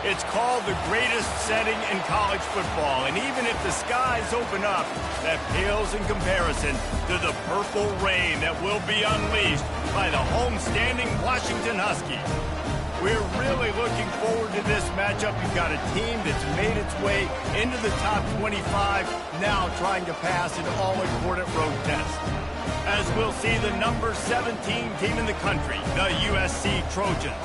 It's called the greatest setting in college football, and even if the skies open up, that pales in comparison to the purple rain that will be unleashed by the homestanding Washington Huskies. We're really looking forward to this matchup. You've got a team that's made its way into the top 25, now trying to pass an all-important road test. As we'll see the number 17 team in the country, the USC Trojans,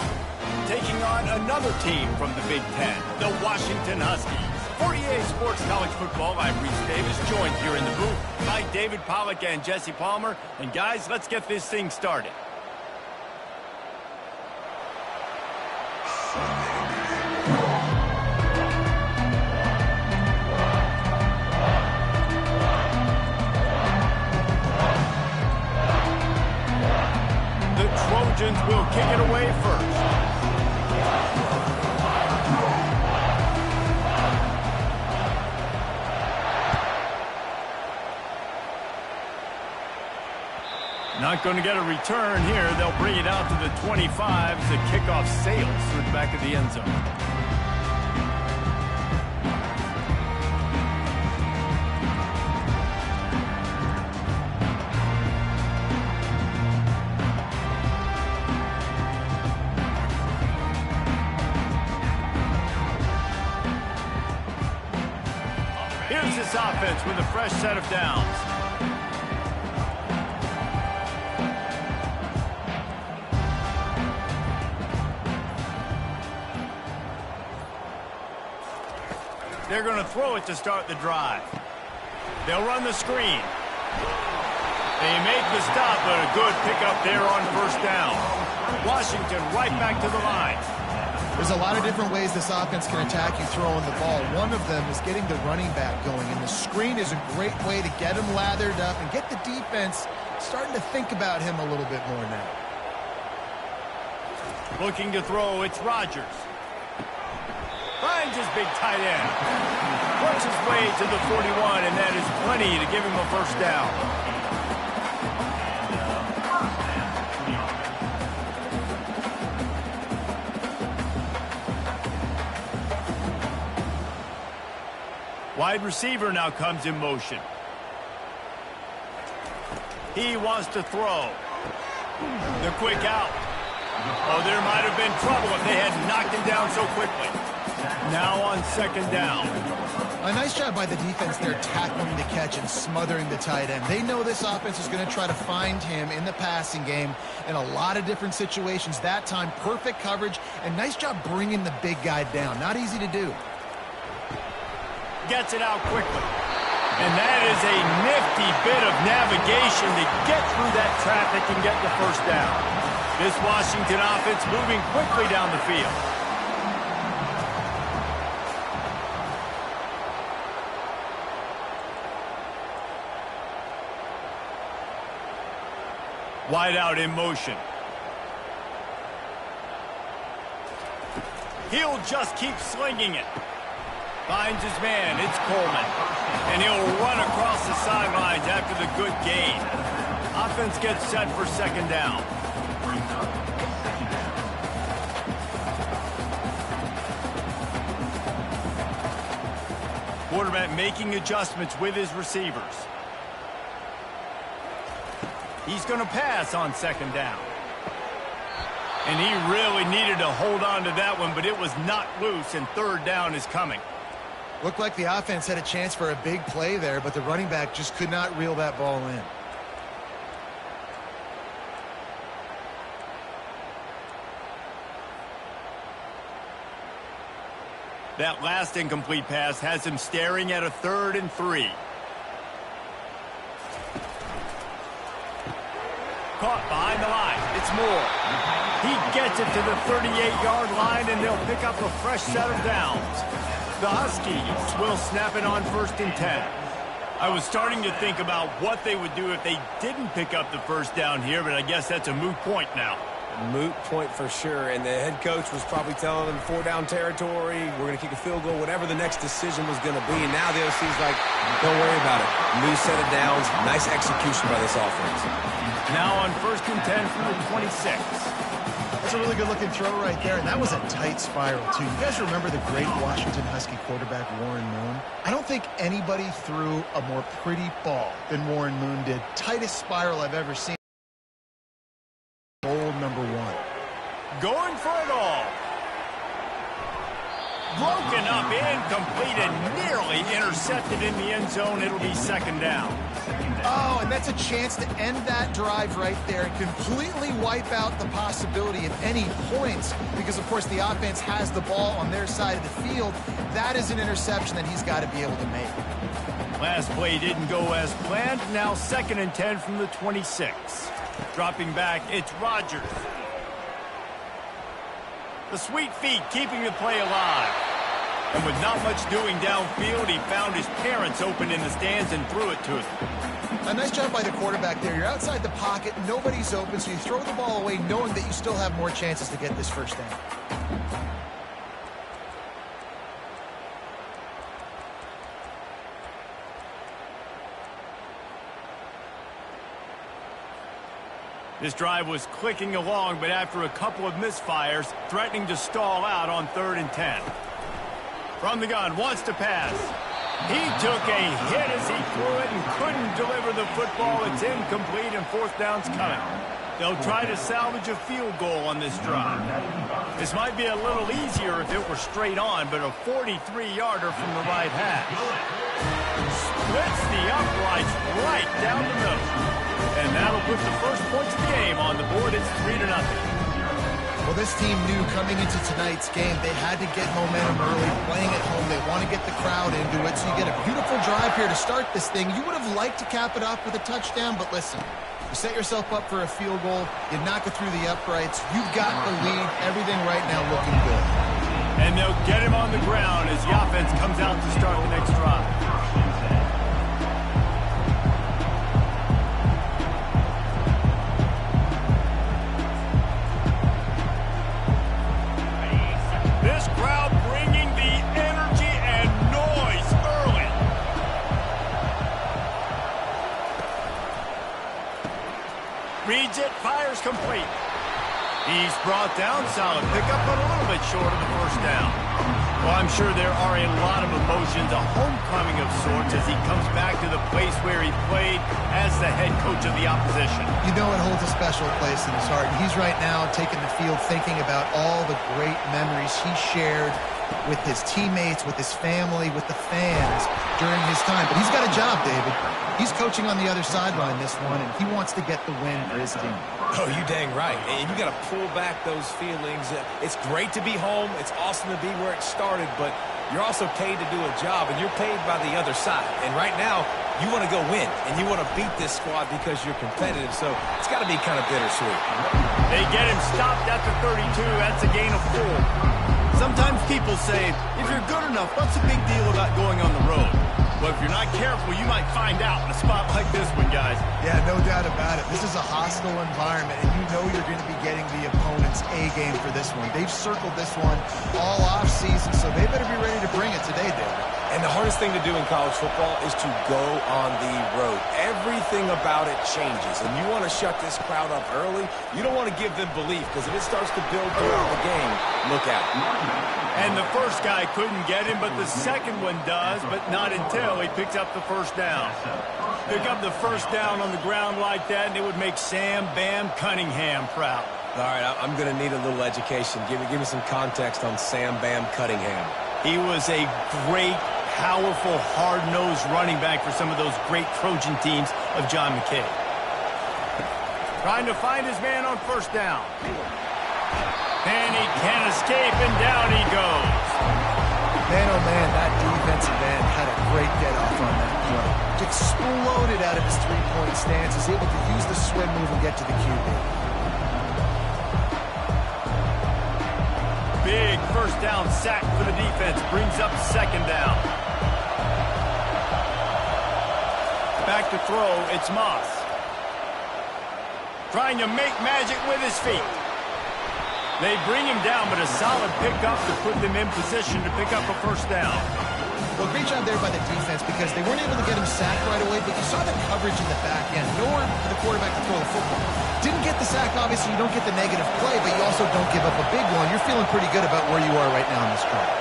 taking on another team from the Big Ten, the Washington Huskies. For EA Sports College Football, I'm Reese Davis, joined here in the booth by David Pollack and Jesse Palmer. And guys, let's get this thing started. The Trojans will kick it away first. Not going to get a return here. They'll bring it out to the 25 as the kickoff sails through the back of the end zone. Here's this offense with a fresh set of downs. They're going to throw it to start the drive. They'll run the screen. They make the stop, but a good pickup there on first down. Washington right back to the line. There's a lot of different ways this offense can attack you throwing the ball. One of them is getting the running back going, and the screen is a great way to get him lathered up and get the defense starting to think about him a little bit more now. Looking to throw, it's Rodgers. Finds his big tight end. Works his way to the 41, and that is plenty to give him a first down. Wide receiver now comes in motion. He wants to throw. The quick out. Oh, there might have been trouble if they had knocked him down so quickly. Now on second down. A nice job by the defense there, tackling the catch and smothering the tight end. They know this offense is going to try to find him in the passing game in a lot of different situations. That time, perfect coverage, and nice job bringing the big guy down. Not easy to do. Gets it out quickly. And that is a nifty bit of navigation to get through that traffic and get the first down. This Washington offense moving quickly down the field. Wide out in motion. He'll just keep slinging it. Finds his man. It's Coleman. And he'll run across the sidelines after the good gain. Offense gets set for second down. Quarterback making adjustments with his receivers. He's going to pass on second down. And he really needed to hold on to that one, but it was not loose, and third down is coming. Looked like the offense had a chance for a big play there, but the running back just could not reel that ball in. That last incomplete pass has him staring at a 3rd and 3. Caught behind the line. It's Moore. He gets it to the 38-yard line, and they'll pick up a fresh set of downs. The Huskies will snap it on 1st and 10. I was starting to think about what they would do if they didn't pick up the first down here, but I guess that's a moot point now. Moot point for sure, and the head coach was probably telling them 4-down territory, we're going to kick a field goal, whatever the next decision was going to be. And now the OC's like, don't worry about it. New set of downs, nice execution by this offense. Now on 1st and 10 from the 26. a really good-looking throw right there, and that was a tight spiral, too. You guys remember the great Washington Husky quarterback Warren Moon? I don't think anybody threw a more pretty ball than Warren Moon did. Tightest spiral I've ever seen. Goal number 1. Going for it all. Broken up, incomplete, and nearly intercepted in the end zone. It'll be second down. Oh, and that's a chance to end that drive right there and completely wipe out the possibility of any points because, of course, the offense has the ball on their side of the field. That is an interception that he's got to be able to make. Last play didn't go as planned. Now 2nd and 10 from the 26. Dropping back, it's Rodgers. The sweet feet keeping the play alive. And with not much doing downfield, he found his parents open in the stands and threw it to them. A nice job by the quarterback there. You're outside the pocket, nobody's open, so you throw the ball away knowing that you still have more chances to get this first down. This drive was clicking along, but after a couple of misfires, threatening to stall out on 3rd and 10. From the gun, wants to pass. He took a hit as he threw it and couldn't deliver the football. It's incomplete, and 4th down's coming. They'll try to salvage a field goal on this drive. This might be a little easier if it were straight on, but a 43-yarder from the right hash. Splits the uprights right down the middle. And that'll put the first points of the game on the board. It's 3-0. Well, this team knew coming into tonight's game they had to get momentum early, playing at home. They want to get the crowd into it, so you get a beautiful drive here to start this thing. You would have liked to cap it off with a touchdown, but listen, you set yourself up for a field goal, you knock it through the uprights, you've got the lead, everything right now looking good. And they'll get him on the ground as the offense comes out to start the next drive. Reads it, fires complete. He's brought down, solid pickup, but a little bit short of the first down. Well, I'm sure there are a lot of emotions, a homecoming of sorts as he comes back to the place where he played as the head coach of the opposition. You know it holds a special place in his heart. He's right now taking the field thinking about all the great memories he shared with his teammates, with his family, with the fans during his time. But he's got a job, David. He's coaching on the other sideline this one, and he wants to get the win for his team. Oh, you dang right. And you got to pull back those feelings. It's great to be home. It's awesome to be where it started, but you're also paid to do a job, and you're paid by the other side. And right now, you want to go win, and you want to beat this squad because you're competitive, so it's got to be kind of bittersweet. They get him stopped at the 32. That's a gain of 4. Sometimes people say, if you're good enough, what's the big deal about going on the road? But if you're not careful, you might find out in a spot like this one, guys. Yeah, no doubt about it. This is a hostile environment, and you know you're going to be getting the opponent's A game for this one. They've circled this one all offseason, so they better be ready to bring it today, David. And the hardest thing to do in college football is to go on the road. Everything about it changes, and you want to shut this crowd up early. You don't want to give them belief, because if it starts to build throughout the game, look out. And the first guy couldn't get him, but the second one does, but not until he picks up the first down. Pick up the first down on the ground like that, and it would make Sam Bam Cunningham proud. All right, I'm going to need a little education. Give me some context on Sam Bam Cunningham. He was a great, powerful, hard-nosed running back for some of those great Trojan teams of John McKay. Trying to find his man on first down. And he can't escape, and down he goes. Man, oh man, that defensive end had a great get-off on that play. Exploded out of his three-point stance. Is able to use the swim move and get to the QB. Big first down sack for the defense. Brings up second down. Back to throw, it's Moss. Trying to make magic with his feet. They bring him down, but a solid pickup to put them in position to pick up a first down. Well, great job there by the defense because they weren't able to get him sacked right away, but you saw the coverage in the back end. Nowhere for the quarterback to throw the football. Didn't get the sack, obviously. You don't get the negative play, but you also don't give up a big one. You're feeling pretty good about where you are right now in this drive.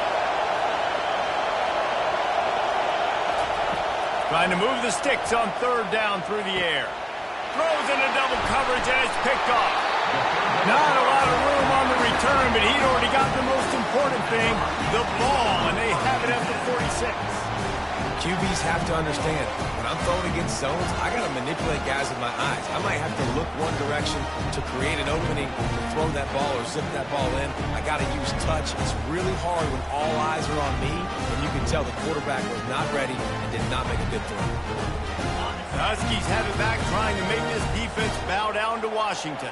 Trying to move the sticks on third down through the air. Throws into double coverage, and it's picked off. Not a lot of room on the return, but he'd already got the most important thing, the ball, and they have it at the 46. QBs have to understand, when I'm throwing against zones, I got to manipulate guys with my eyes. I might have to look one direction to create an opening to throw that ball or zip that ball in. I got to use touch. It's really hard when all eyes are on me, and you can tell the quarterback was not ready and did not make a good throw. The Huskies have it back, trying to make this defense bow down to Washington.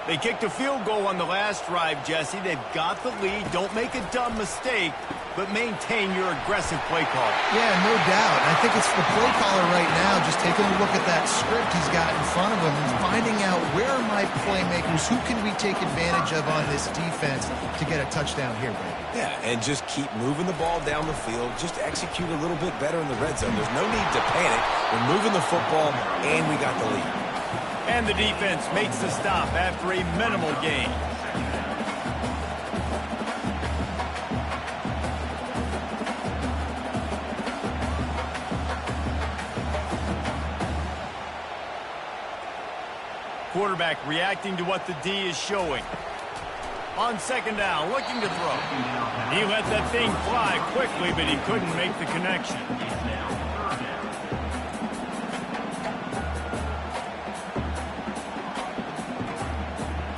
They kicked a field goal on the last drive, Jesse. They've got the lead. Don't make a dumb mistake, but maintain your aggressive play call. Yeah, no doubt. I think it's the play caller right now just taking a look at that script he's got in front of him and finding out where are my playmakers, who can we take advantage of on this defense to get a touchdown here, Brady. Yeah, and just keep moving the ball down the field. Just execute a little bit better in the red zone. There's no need to panic. We're moving the football, and we got the lead. And the defense makes the stop after a minimal gain. Quarterback reacting to what the D is showing. On second down, looking to throw. He let that thing fly quickly, but he couldn't make the connection.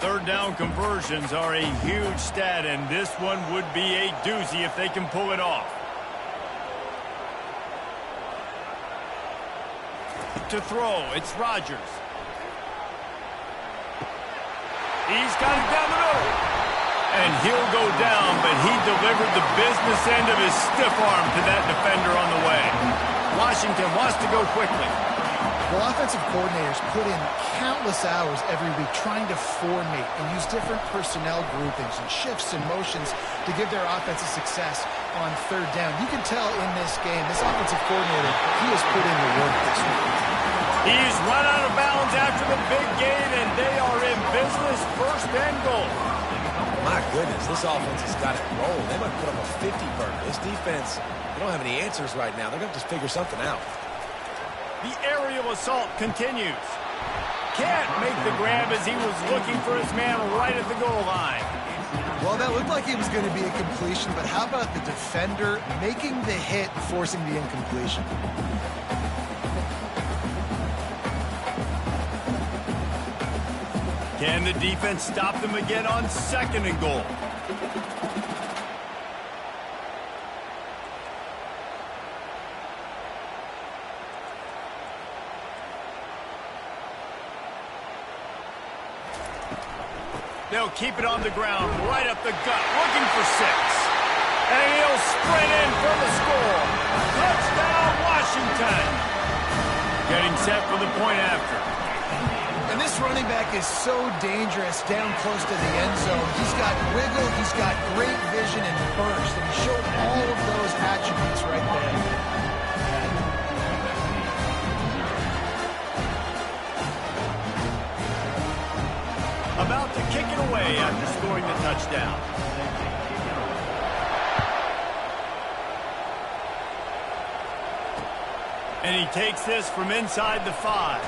Third down conversions are a huge stat, and this one would be a doozy if they can pull it off. To throw, it's Rodgers. He's got it down the middle. And he'll go down, but he delivered the business end of his stiff arm to that defender on the way. Washington wants to go quickly. Well, offensive coordinators put in countless hours every week trying to formate and use different personnel groupings and shifts and motions to give their offensive success on third down. You can tell in this game, this offensive coordinator, he has put in the work this week. He's run out of bounds after the big gain, and they are in business, first and goal. My goodness, this offense has got it rolling. They might put up a 50 burger. This defense, they don't have any answers right now. They're going to just figure something out. The aerial assault continues. Can't make the grab as he was looking for his man right at the goal line. Well, that looked like it was going to be a completion, but how about the defender making the hit, forcing the incompletion? Can the defense stop them again on second and goal? They'll keep it on the ground, right up the gut, looking for 6. And he'll sprint in for the score. Touchdown, Washington. Getting set for the point after. And this running back is so dangerous down close to the end zone. He's got wiggle, he's got great vision and burst, and he showed all of those attributes right there. About to kick it away after scoring the touchdown. And he takes this from inside the 5.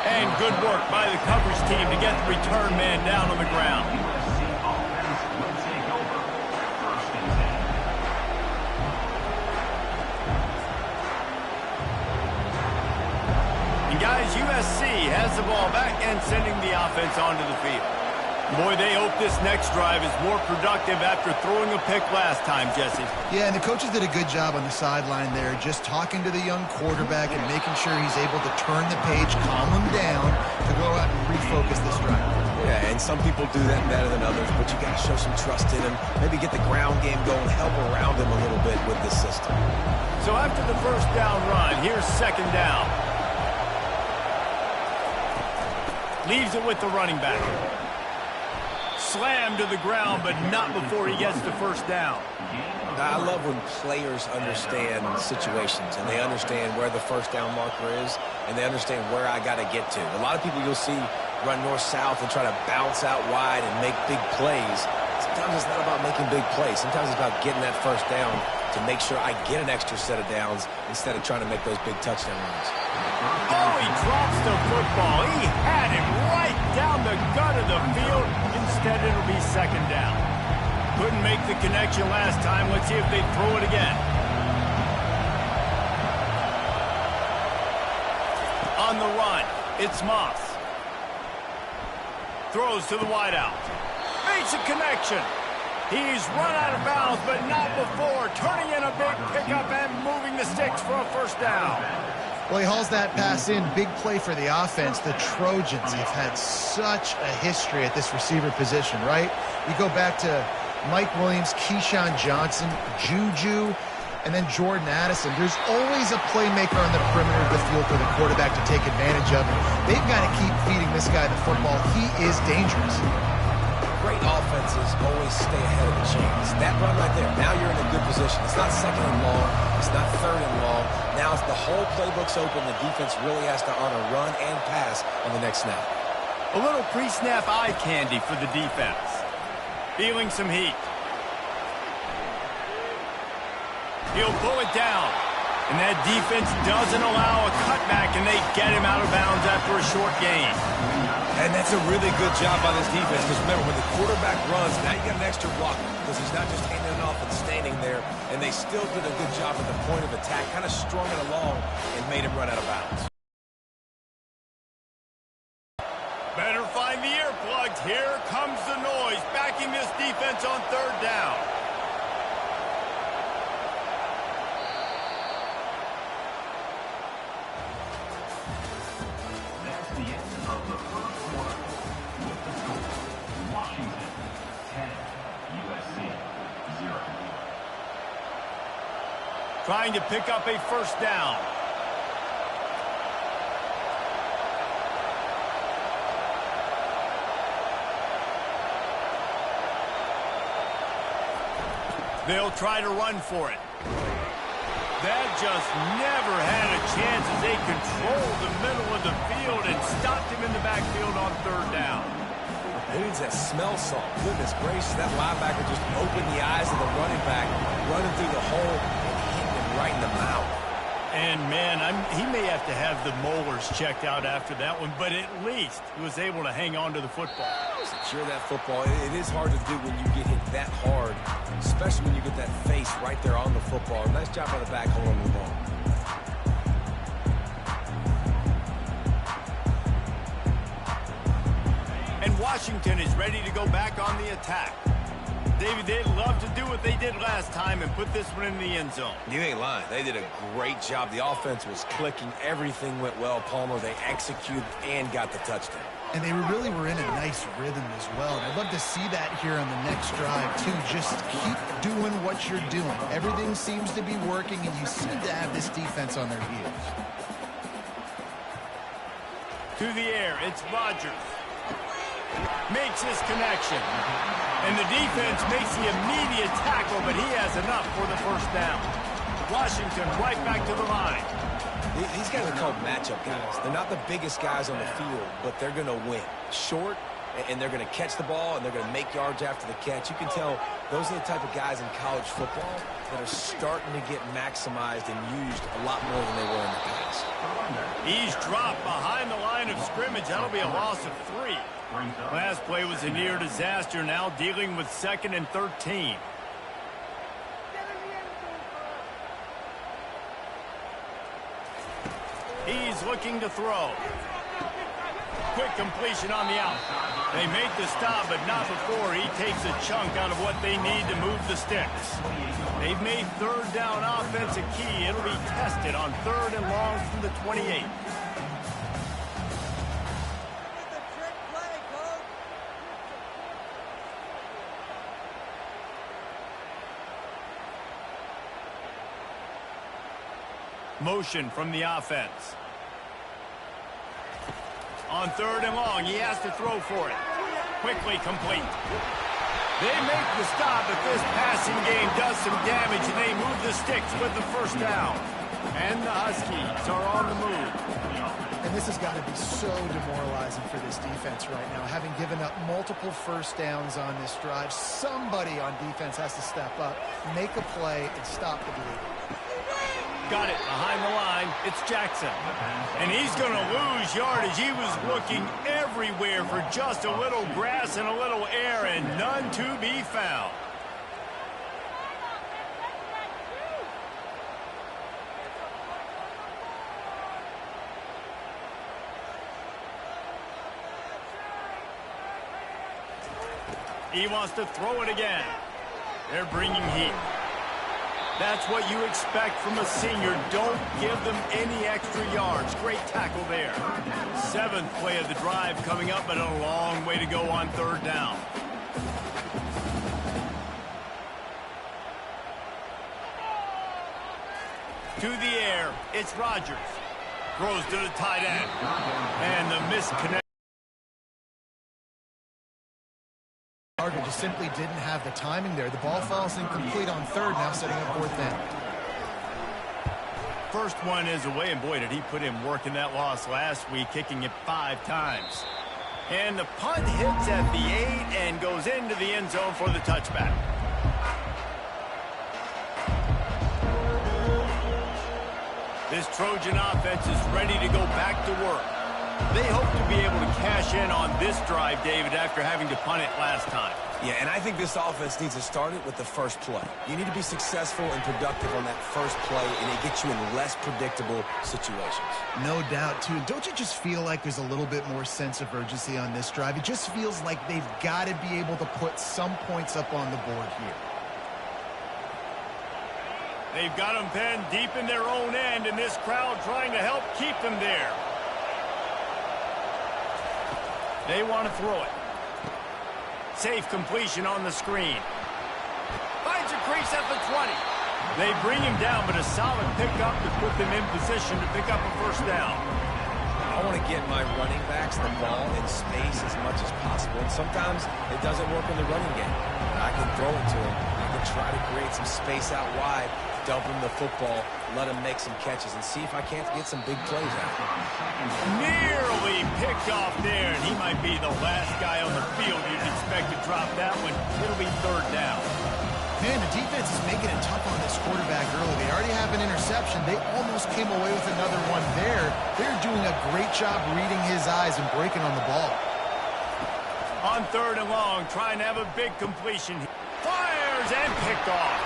And good work by the coverage team to get the return man down on the ground. And guys, USC has the ball back and sending the offense onto the field. Boy, they hope this next drive is more productive after throwing a pick last time, Jesse. Yeah, and the coaches did a good job on the sideline there, just talking to the young quarterback and making sure he's able to turn the page, calm him down, to go out and refocus this drive. Yeah, and some people do that better than others, but you got to show some trust in him. Maybe get the ground game going, help around him a little bit with this system. So after the first down run, here's second down. Leaves it with the running back. slammed to the ground, but not before he gets the first down. I love when players understand situations and they understand where the first down marker is and they understand where I got to get to. A lot of people you'll see run north-south and try to bounce out wide and make big plays. Sometimes it's not about making big plays. Sometimes it's about getting that first down to make sure I get an extra set of downs instead of trying to make those big touchdown runs. Oh, he drops the football. He had him right down the gut of the field. Instead, it'll be second down. Couldn't make the connection last time. Let's see if they throw it again. On the run, it's Moss. Throws to the wideout. Makes a connection. He's run out of bounds, but not before. Turning in a big pickup and moving the sticks for a first down. Well, he hauls that pass in. Big play for the offense. The Trojans have had such a history at this receiver position, right? You go back to Mike Williams, Keyshawn Johnson, Juju, and then Jordan Addison. There's always a playmaker on the perimeter of the field for the quarterback to take advantage of. They've got to keep feeding this guy the football. He is dangerous. Great offenses always stay ahead of the chains. That run right there, now you're in a good position. It's not second and long. It's not third and long. Now it's the whole playbook's open. The defense really has to honor run and pass on the next snap. A little pre-snap eye candy for the defense. Feeling some heat. He'll pull it down. And that defense doesn't allow a cutback, and they get him out of bounds after a short gain. And that's a really good job by this defense, because remember, when the quarterback runs, now you got an extra blocker, because he's not just handing it off and standing there, and they still did a good job at the point of attack, kind of strung it along and made him run out of bounds. Better find the earplugs. Here comes the noise, backing this defense on third down. That's the end of the first quarter. With the score, Washington 10, USC 0. Trying to pick up a first down. They'll try to run for it. That just never had a chance as they controlled the middle of the field and stopped him in the backfield on third down. Maybe it's that smell salt. Goodness gracious, that linebacker just opened the eyes of the running back, running through the hole and hitting him right in the mouth. And, man, he may have to have the molars checked out after that one, but at least he was able to hang on to the football. Secure that football. It is hard to do when you get hit that hard, especially when you get that face right there on the football. Nice job by the back holding the ball. And Washington is ready to go back on the attack. David, they'd love to do what they did last time and put this one in the end zone. You ain't lying. They did a great job. The offense was clicking. Everything went well, Palmer. They executed and got the touchdown. And they really were in a nice rhythm as well. And I'd love to see that here on the next drive, too. Just keep doing what you're doing. Everything seems to be working, and you seem to have this defense on their heels. To the air, it's Rodgers. Makes his connection. And the defense makes the immediate tackle, but he has enough for the first down. Washington right back to the line. These guys are called matchup guys. They're not the biggest guys on the field, but they're going to win. Short, and they're going to catch the ball, and they're going to make yards after the catch. You can tell those are the type of guys in college football that are starting to get maximized and used a lot more than they were in the past. He's dropped behind the line of scrimmage. That'll be a loss of 3. Last play was a near disaster, now dealing with 2nd and 13. He's looking to throw. Quick completion on the out. They make the stop, but not before he takes a chunk out of what they need to move the sticks. They've made third down offense a key. It'll be tested on 3rd and long from the 28. Motion from the offense. On 3rd and long, he has to throw for it. quickly complete. They make the stop, but this passing game does some damage, and they move the sticks with the first down. And the Huskies are on the move. And this has got to be so demoralizing for this defense right now. Having given up multiple first downs on this drive, somebody on defense has to step up, make a play, and stop the bleeding. Got it behind the line. It's Jackson. And he's going to lose yardage. He was looking everywhere for just a little grass and a little air, and none to be found. He wants to throw it again. They're bringing heat. That's what you expect from a senior. Don't give them any extra yards. Great tackle there. 7th play of the drive coming up, but a long way to go on 3rd down. To the air, it's Rodgers. Throws to the tight end. And the misconnect. Just simply didn't have the timing there. The ball falls incomplete on 3rd, now setting up 4th down. First one is away, and boy, did he put in work in that loss last week, kicking it 5 times. And the punt hits at the 8 and goes into the end zone for the touchback. This Trojan offense is ready to go back to work. They hope to be able to cash in on this drive, David, after having to punt it last time. Yeah, and I think this offense needs to start it with the first play. You need to be successful and productive on that first play, and it gets you in less predictable situations. No doubt, too. Don't you just feel like there's a little bit more sense of urgency on this drive? It just feels like they've got to be able to put some points up on the board here. They've got them pinned deep in their own end, and this crowd trying to help keep them there. They want to throw it. Safe completion on the screen. Finds a crease at the 20. They bring him down, but a solid pickup to put them in position to pick up a first down. I want to get my running backs the ball in space as much as possible, and sometimes it doesn't work in the running game. I can throw it to them. I can try to create some space out wide, dump him the football, let him make some catches, and see if I can't get some big plays out. Nearly picked off there, and he might be the last guy on the field you'd expect to drop that one. It'll be 3rd down. Man, the defense is making it tough on this quarterback early. They already have an interception. They almost came away with another one there. They're doing a great job reading his eyes and breaking on the ball. On 3rd and long, trying to have a big completion. Fires and picked off.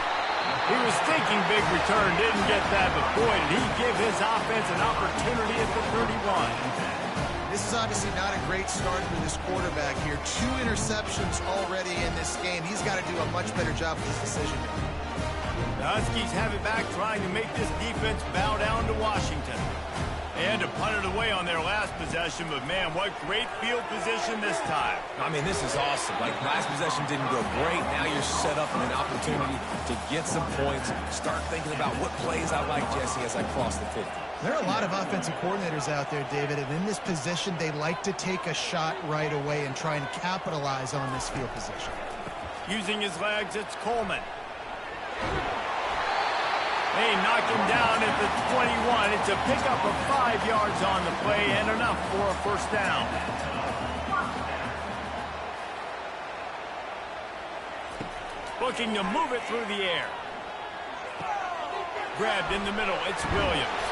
He was thinking big return, didn't get that, but boy, did he give his offense an opportunity at the 31. This is obviously not a great start for this quarterback here. 2 interceptions already in this game. He's got to do a much better job with his decision-making. The Huskies have it back, trying to make this defense bow down to Washington. And to punt it away on their last possession, but man, what great field position this time. I mean, this is awesome. Like, last possession didn't go great. Now you're set up in an opportunity to get some points. Start thinking about what plays I like, Jesse, as I cross the 50. There are a lot of offensive coordinators out there, David, and in this position, they like to take a shot right away and try and capitalize on this field position. Using his legs, it's Coleman. They knock him down at the 21. It's a pickup of 5 yards on the play and enough for a first down. Looking to move it through the air. Grabbed in the middle. It's Williams.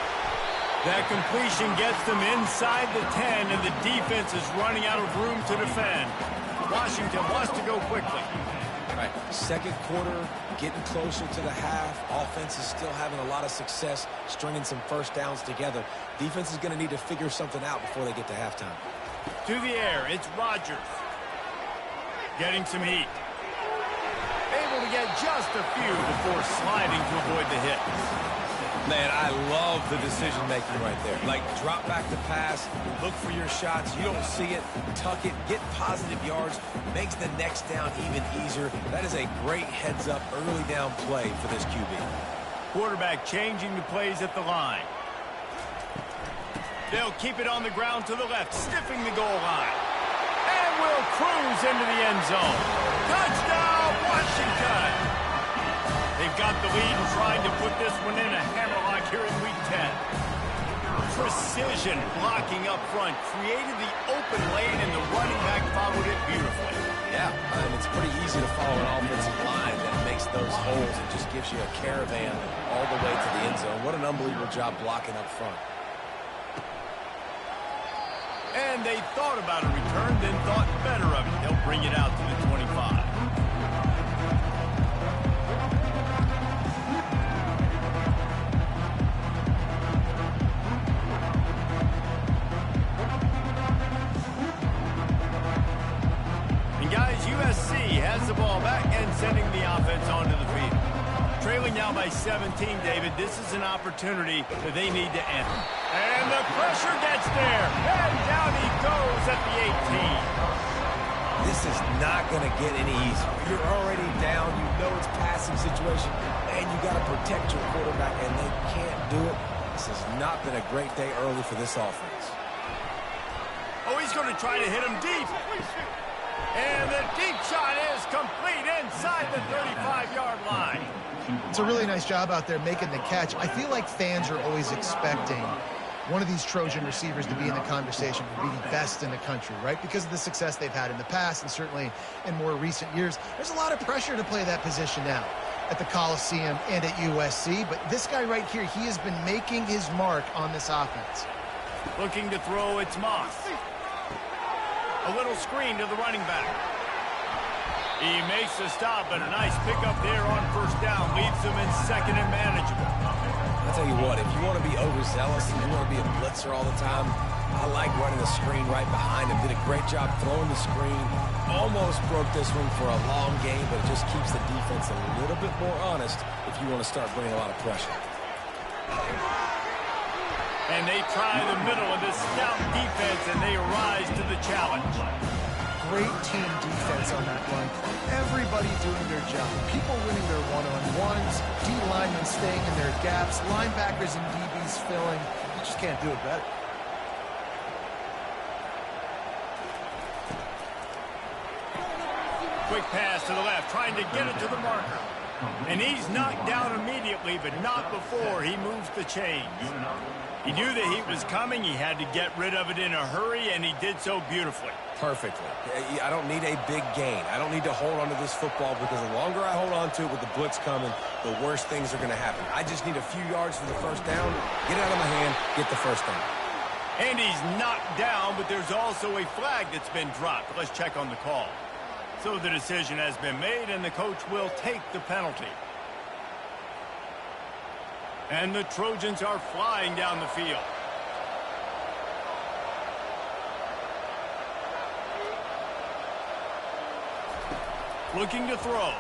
That completion gets them inside the 10, and the defense is running out of room to defend. Washington wants to go quickly. Right, 2nd quarter, getting closer to the half. Offense is still having a lot of success stringing some first downs together. Defense is going to need to figure something out before they get to halftime. To the air, it's Rodgers. Getting some heat. Able to get just a few before sliding to avoid the hit. Man, I love the decision-making right there. Like, drop back the pass, look for your shots. You don't see it, tuck it, get positive yards, makes the next down even easier. That is a great heads-up, early down play for this QB. Quarterback changing the plays at the line. They'll keep it on the ground to the left, sniffing the goal line. And will cruise into the end zone. Touchdown, Washington! They've got the lead and trying to put this one in a hammerlock here in Week 10. Precision blocking up front created the open lane, and the running back followed it beautifully. Yeah, and it's pretty easy to follow an offensive line that makes those holes and just gives you a caravan all the way to the end zone. What an unbelievable job blocking up front. And they thought about a return, then thought better of it. They'll bring it out to the 25. Guys, USC has the ball back and sending the offense onto the field. Trailing now by 17, David. This is an opportunity that they need to end. And the pressure gets there. And down he goes at the 18. This is not going to get any easier. You're already down. You know it's passing situation. And you got to protect your quarterback, and they can't do it. This has not been a great day early for this offense. Oh, he's going to try to hit him deep. And the deep shot is complete inside the 35-yard line. It's a really nice job out there making the catch. I feel like fans are always expecting one of these Trojan receivers to be in the conversation for being best in the country, right? Because of the success they've had in the past and certainly in more recent years. There's a lot of pressure to play that position now at the Coliseum and at USC. But this guy right here, he has been making his mark on this offense. Looking to throw, it's Moss. A little screen to the running back. He makes the stop, and a nice pickup there on first down. Leaves him in second and manageable. I'll tell you what, if you want to be overzealous and you want to be a blitzer all the time, I like running the screen right behind him. Did a great job throwing the screen. Almost broke this one for a long game, but it just keeps the defense a little bit more honest if you want to start bringing a lot of pressure. And they try the middle of this scout defense, and they rise to the challenge. Great team defense on that run. Everybody doing their job. People winning their one-on-ones, D-linemen staying in their gaps, linebackers and DBs filling. You just can't do it better. Quick pass to the left, trying to get it to the marker. And he's knocked down immediately, but not before he moves the chains. He knew the heat was coming. He had to get rid of it in a hurry, and he did so beautifully. Perfectly. I don't need a big gain. I don't need to hold on to this football because the longer I hold on to it with the blitz coming, the worse things are going to happen. I just need a few yards for the first down, get it out of my hand, get the first down. And he's knocked down, but there's also a flag that's been dropped. Let's check on the call. So the decision has been made, and the coach will take the penalty. And the Trojans are flying down the field. Looking to throw.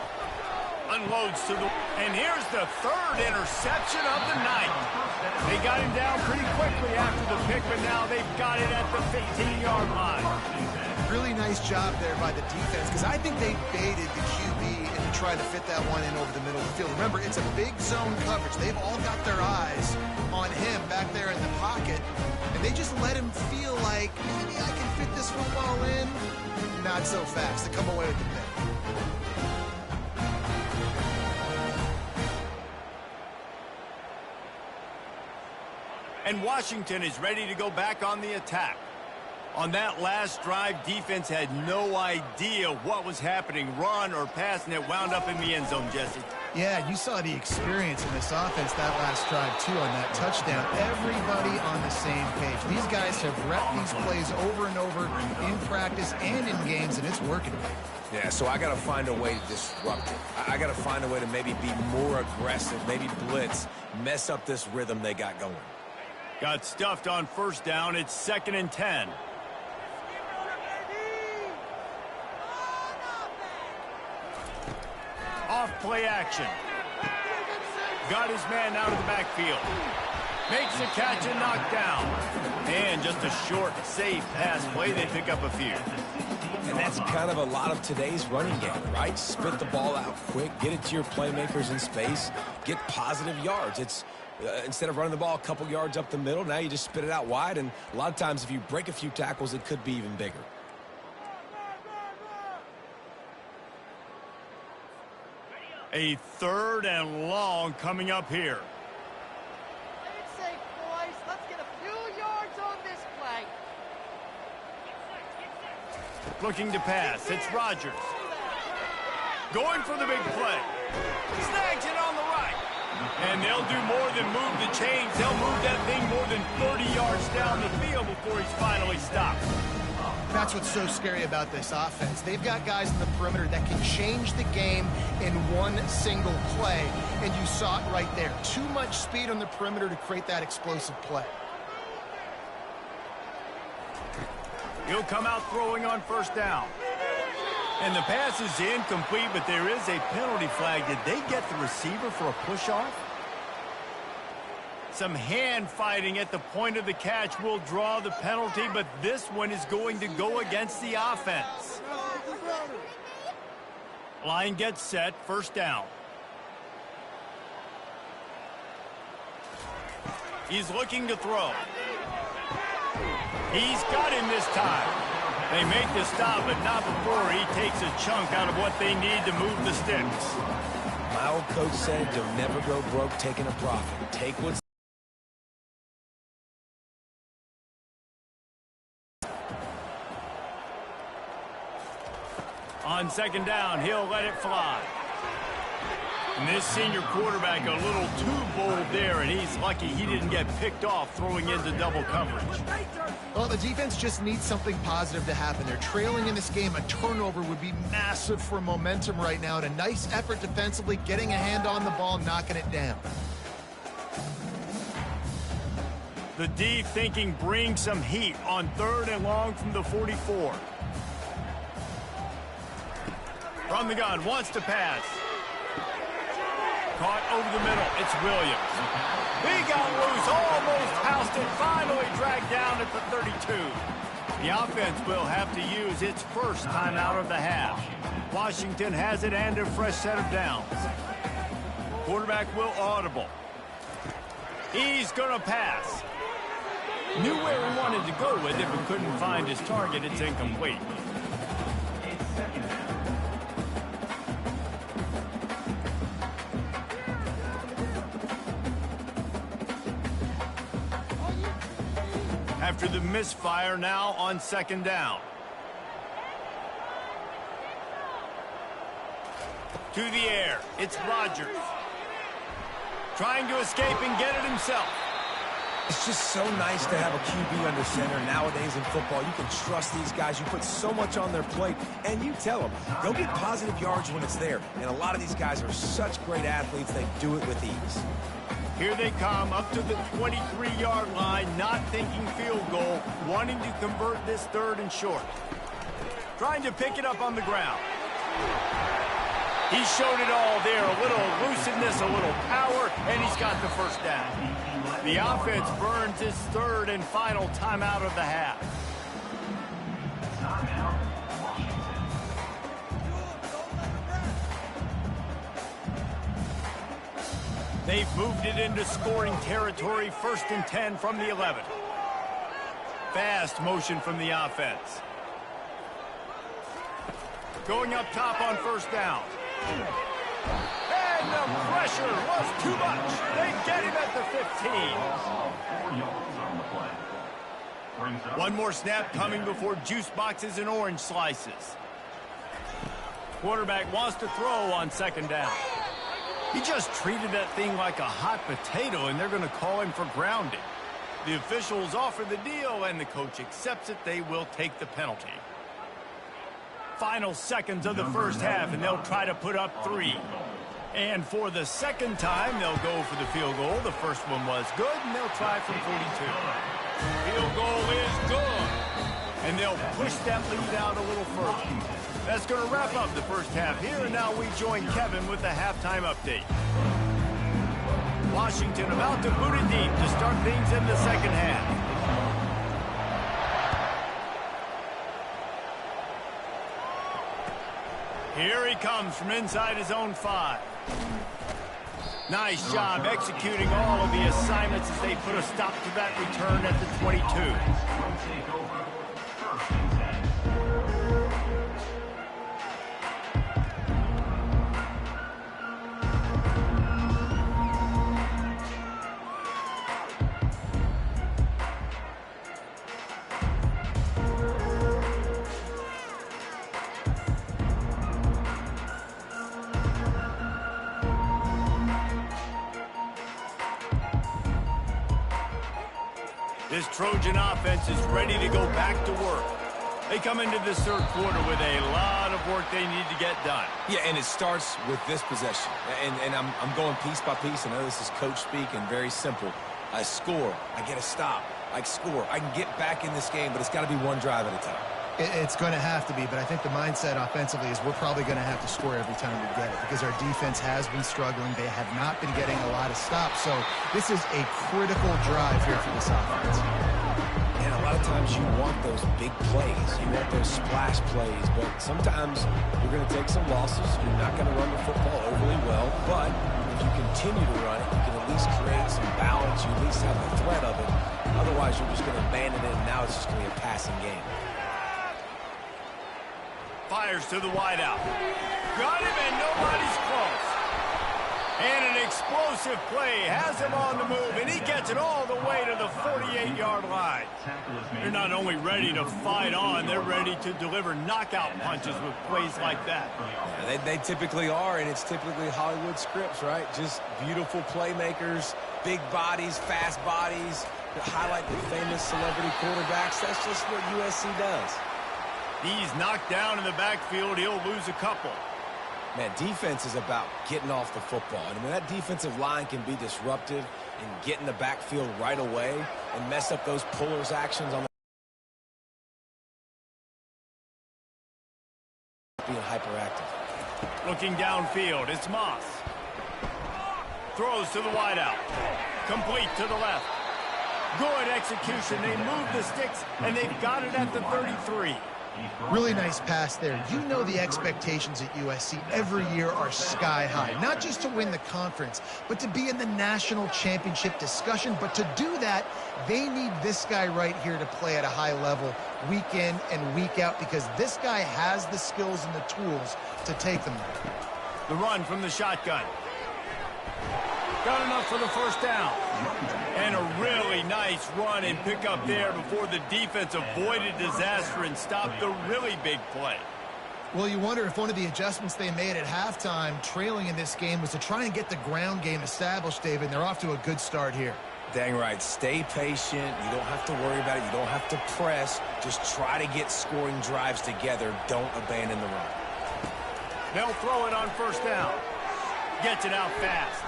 Unloads to the... And here's the third interception of the night. They got him down pretty quickly after the pick, but now they've got it at the 15-yard line. Really nice job there by the defense, because I think they baited the QB and tried to fit that one in over the middle of the field. Remember, it's a big zone coverage. They've all got their eyes on him back there in the pocket, and they just let him feel like, maybe I can fit this football in. Not so fast. They come away with the pick. And Washington is ready to go back on the attack. On that last drive, defense had no idea what was happening, run or pass, and it wound up in the end zone, Jesse. Yeah, you saw the experience in this offense that last drive, too, on that touchdown. Everybody on the same page. These guys have repped these plays over and over in practice and in games, and it's working. Yeah, so I got to find a way to disrupt it. I got to find a way to maybe be more aggressive, maybe blitz, mess up this rhythm they got going. Got stuffed on first down. It's 2nd and 10. Off play action. Got his man out of the backfield. Makes the catch and knocked down. And just a short, safe pass play. They pick up a few. And that's kind of a lot of today's running game, right? Spit the ball out quick, get it to your playmakers in space, get positive yards. It's instead of running the ball a couple yards up the middle, now you just spit it out wide. And a lot of times if you break a few tackles, it could be even bigger. A 3rd and long coming up here. Play it safe, boys. Let's get a few yards on this play. Looking to pass. It's Rodgers. Going for the big play. Snags it on the right. And they'll do more than move the chains. They'll move that thing more than 30 yards down the field before he's finally stopped. That's what's so scary about this offense. They've got guys in the perimeter that can change the game in one single play. And you saw it right there. Too much speed on the perimeter to create that explosive play. He'll come out throwing on 1st down. And the pass is incomplete, but there is a penalty flag. Did they get the receiver for a push-off? Some hand fighting at the point of the catch will draw the penalty, but this one is going to go against the offense. Line gets set, 1st down. He's looking to throw. He's got him this time. They make the stop, but not before he takes a chunk out of what they need to move the sticks. My old coach said, don't never go broke taking a profit. Take what's on 2nd down, he'll let it fly. And this senior quarterback a little too bold there, and he's lucky he didn't get picked off throwing into double coverage. Well, the defense just needs something positive to happen. They're trailing in this game. A turnover would be massive for momentum right now. And a nice effort defensively, getting a hand on the ball, knocking it down. The D thinking bring some heat on 3rd and long from the 44. From the gun, wants to pass. Caught over the middle. It's Williams. He got loose, almost housed it, finally dragged down at the 32. The offense will have to use its 1st timeout of the half. Washington has it and a fresh set of downs. Quarterback will audible. He's going to pass. Knew where he wanted to go with it, but couldn't find his target. It's incomplete. After the misfire, now on 2nd down. To the air, it's Rodgers. Trying to escape and get it himself. It's just so nice to have a QB under center. Nowadays in football, you can trust these guys. You put so much on their plate, and you tell them, go get positive yards when it's there. And a lot of these guys are such great athletes, they do it with ease. Here they come up to the 23-yard line, not thinking field goal, wanting to convert this 3rd and short. Trying to pick it up on the ground. He showed it all there, a little elusiveness, a little power, and he's got the 1st down. The offense burns his 3rd and final timeout of the half. They've moved it into scoring territory, 1st and 10 from the 11. Fast motion from the offense. Going up top on 1st down. And the pressure was too much. They get him at the 15. One more snap coming before juice boxes and orange slices. Quarterback wants to throw on 2nd down. He just treated that thing like a hot potato, and they're going to call him for grounding. The officials offer the deal, and the coach accepts it. They will take the penalty. Final seconds of the 1st half, and they'll try to put up 3. And for the 2nd time, they'll go for the field goal. The first one was good, and they'll try from 42. Field goal is good. And they'll push that lead out a little further. That's going to wrap up the 1st half here, and now we join Kevin with the halftime update. Washington about to boot it deep to start things in the 2nd half. Here he comes from inside his own 5. Nice job executing all of the assignments as they put a stop to that return at the 22. This Trojan offense is ready to go back to work. They come into this third quarter with a lot of work they need to get done. Yeah, and it starts with this possession. And I'm going piece by piece. I know this is coach speak and very simple. I score. I get a stop. I score. I can get back in this game, but it's got to be one drive at a time. It's going to have to be, but I think the mindset offensively is we're probably going to have to score every time we get it because our defense has been struggling. They have not been getting a lot of stops, so this is a critical drive here for this offense. And a lot of times you want those big plays. You want those splash plays, but sometimes you're going to take some losses. You're not going to run the football overly well, but if you continue to run it, you can at least create some balance. You at least have the threat of it. Otherwise, you're just going to abandon it, and now it's just going to be a passing game. Fires to the wideout. Got him, and nobody's close. And an explosive play has him on the move, and he gets it all the way to the 48-yard line. They're not only ready to fight on, they're ready to deliver knockout punches with plays like that. Yeah, they typically are, and it's typically Hollywood scripts, right? Just beautiful playmakers, big bodies, fast bodies, that highlight the famous celebrity quarterbacks. That's just what USC does. He's knocked down in the backfield. He'll lose a couple. Man, defense is about getting off the football. And when that defensive line can be disruptive and get in the backfield right away and mess up those pullers' actions on the being hyperactive. Looking downfield, it's Moss. Throws to the wideout. Complete to the left. Good execution. They move the sticks, and they've got it at the 33. Really nice pass there. You know the expectations at USC every year are sky high. Not just to win the conference, but to be in the national championship discussion. But to do that, they need this guy right here to play at a high level week in and week out because this guy has the skills and the tools to take them there. The run from the shotgun. Got enough for the first down. And a really nice run and pick up there before the defense avoided disaster and stopped the really big play. Well, you wonder if one of the adjustments they made at halftime, trailing in this game, was to try and get the ground game established, David, and they're off to a good start here. Dang right. Stay patient. You don't have to worry about it. You don't have to press. Just try to get scoring drives together. Don't abandon the run. They'll throw it on first down. Gets it out fast.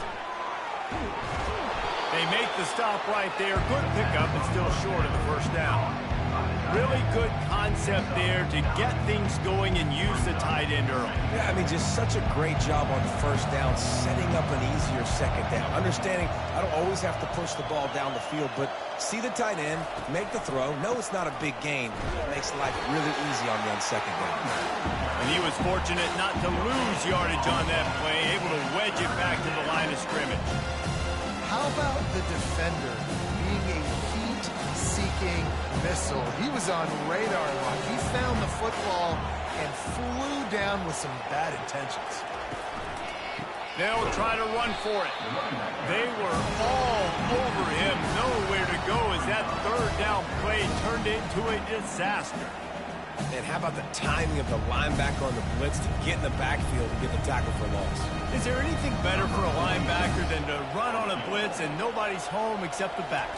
They make the stop right there. Good pickup, but still short of the first down. Really good concept there to get things going and use the tight end early. Yeah, I mean, just such a great job on first down, setting up an easier second down. Understanding I don't always have to push the ball down the field, but see the tight end, make the throw. No, it's not a big gain. It makes life really easy on you on second down. And he was fortunate not to lose yardage on that play, able to wedge it back to the line of scrimmage. How about the defender being a heat-seeking missile? He was on radar lock. He found the football and flew down with some bad intentions. They'll try to run for it. They were all over him. Nowhere to go as that third down play turned into a disaster. And how about the timing of the linebacker on the blitz to get in the backfield and get the tackle for loss? Is there anything better for a linebacker than to run on a blitz and nobody's home except the back?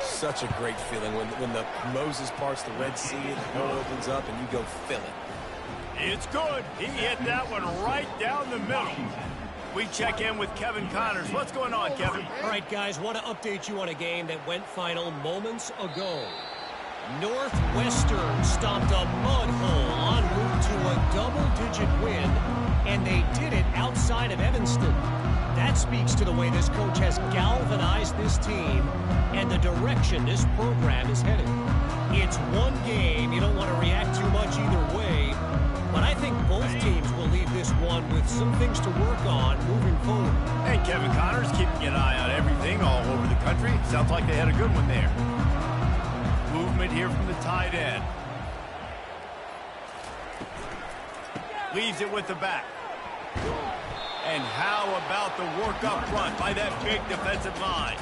Such a great feeling when the Moses parts the Red Sea and the hole opens up and you go fill it. It's good. He hit that one right down the middle. We check in with Kevin Connors. What's going on, Kevin? All right, guys, want to update you on a game that went final moments ago. Northwestern stomped a mud hole en route to a double-digit win, and they did it outside of Evanston. That speaks to the way this coach has galvanized this team and the direction this program is headed. It's one game. You don't want to react too much either way, but I think both teams will leave this one with some things to work on moving forward. Hey, Kevin Connors keeping an eye on everything all over the country. Sounds like they had a good one there. Movement here from the tight end. Leaves it with the back. And how about the work up front by that big defensive line?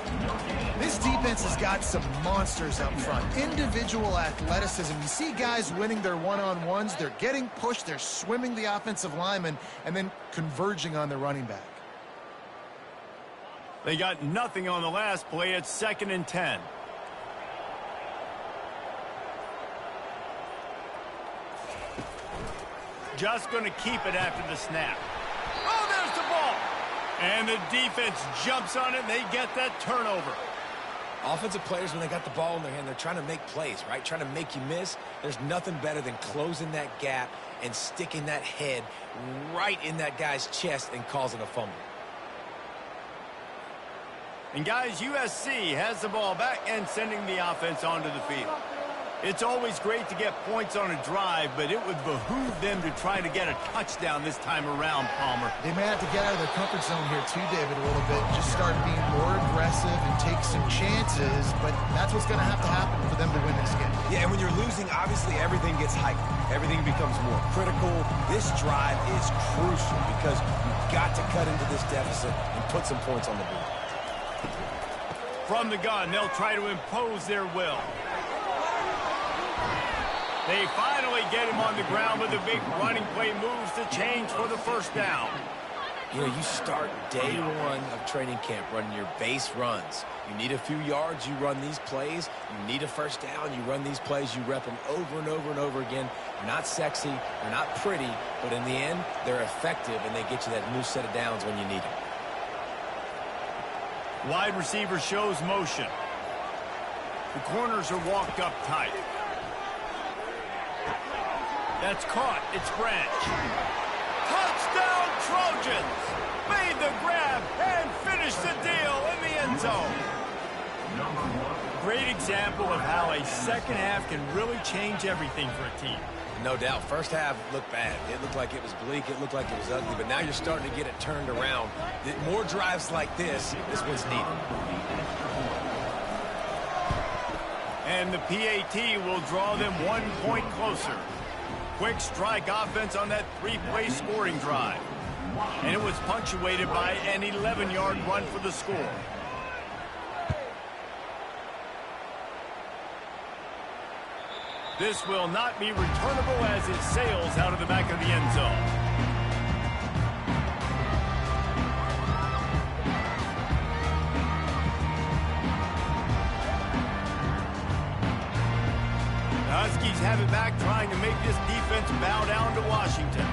This defense has got some monsters up front. Individual athleticism. You see guys winning their one-on-ones. They're getting pushed. They're swimming the offensive lineman and then converging on the running back. They got nothing on the last play. It's 2nd and 10. just going to keep it after the snap. Oh, there's the ball. And the defense jumps on it, and they get that turnover. Offensive players, when they got the ball in their hand, they're trying to make plays, right? Trying to make you miss. There's nothing better than closing that gap and sticking that head right in that guy's chest and causing a fumble. And guys, USC has the ball back and sending the offense onto the field. It's always great to get points on a drive, but it would behoove them to try to get a touchdown this time around, Palmer. They may have to get out of their comfort zone here too, David, a little bit. Just start being more aggressive and take some chances, but that's what's going to happen for them to win this game. Yeah, and when you're losing, obviously everything gets heightened. Everything becomes more critical. This drive is crucial because you've got to cut into this deficit and put some points on the board. From the gun, they'll try to impose their will. They finally get him on the ground with a big running play moves to change for the first down. You know, you start day one of training camp running your base runs. You need a few yards, you run these plays. You need a first down, you run these plays. You rep them over and over and over again. They're not sexy, they're not pretty, but in the end, they're effective, and they get you that new set of downs when you need them. Wide receiver shows motion. The corners are walked up tight. That's caught. It's Branch. Touchdown, Trojans! Made the grab and finished the deal in the end zone. Great example of how a second half can really change everything for a team. No doubt. First half looked bad. It looked like it was bleak. It looked like it was ugly. But now you're starting to get it turned around. More drives like this is what's needed. And the PAT will draw them 1 point closer. Quick strike offense on that 3-play scoring drive. And it was punctuated by an 11-yard run for the score. This will not be returnable as it sails out of the back of the end zone. The Huskies have it back, trying to make this defense bow down to Washington.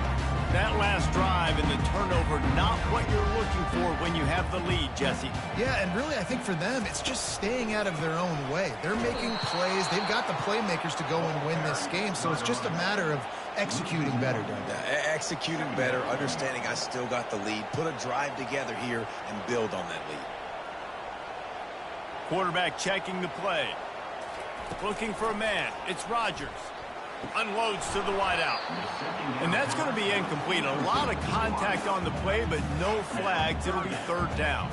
That last drive and the turnover, not what you're looking for when you have the lead, Jesse. Yeah, and really I think for them, it's just staying out of their own way. They're making plays. They've got the playmakers to go and win this game, so it's just a matter of executing better, don't they? Executing better, understanding I still got the lead, put a drive together here and build on that lead. Quarterback checking the play. Looking for a man. It's Rodgers. Unloads to the wideout. And that's going to be incomplete. A lot of contact on the play, but no flags. It'll be third down.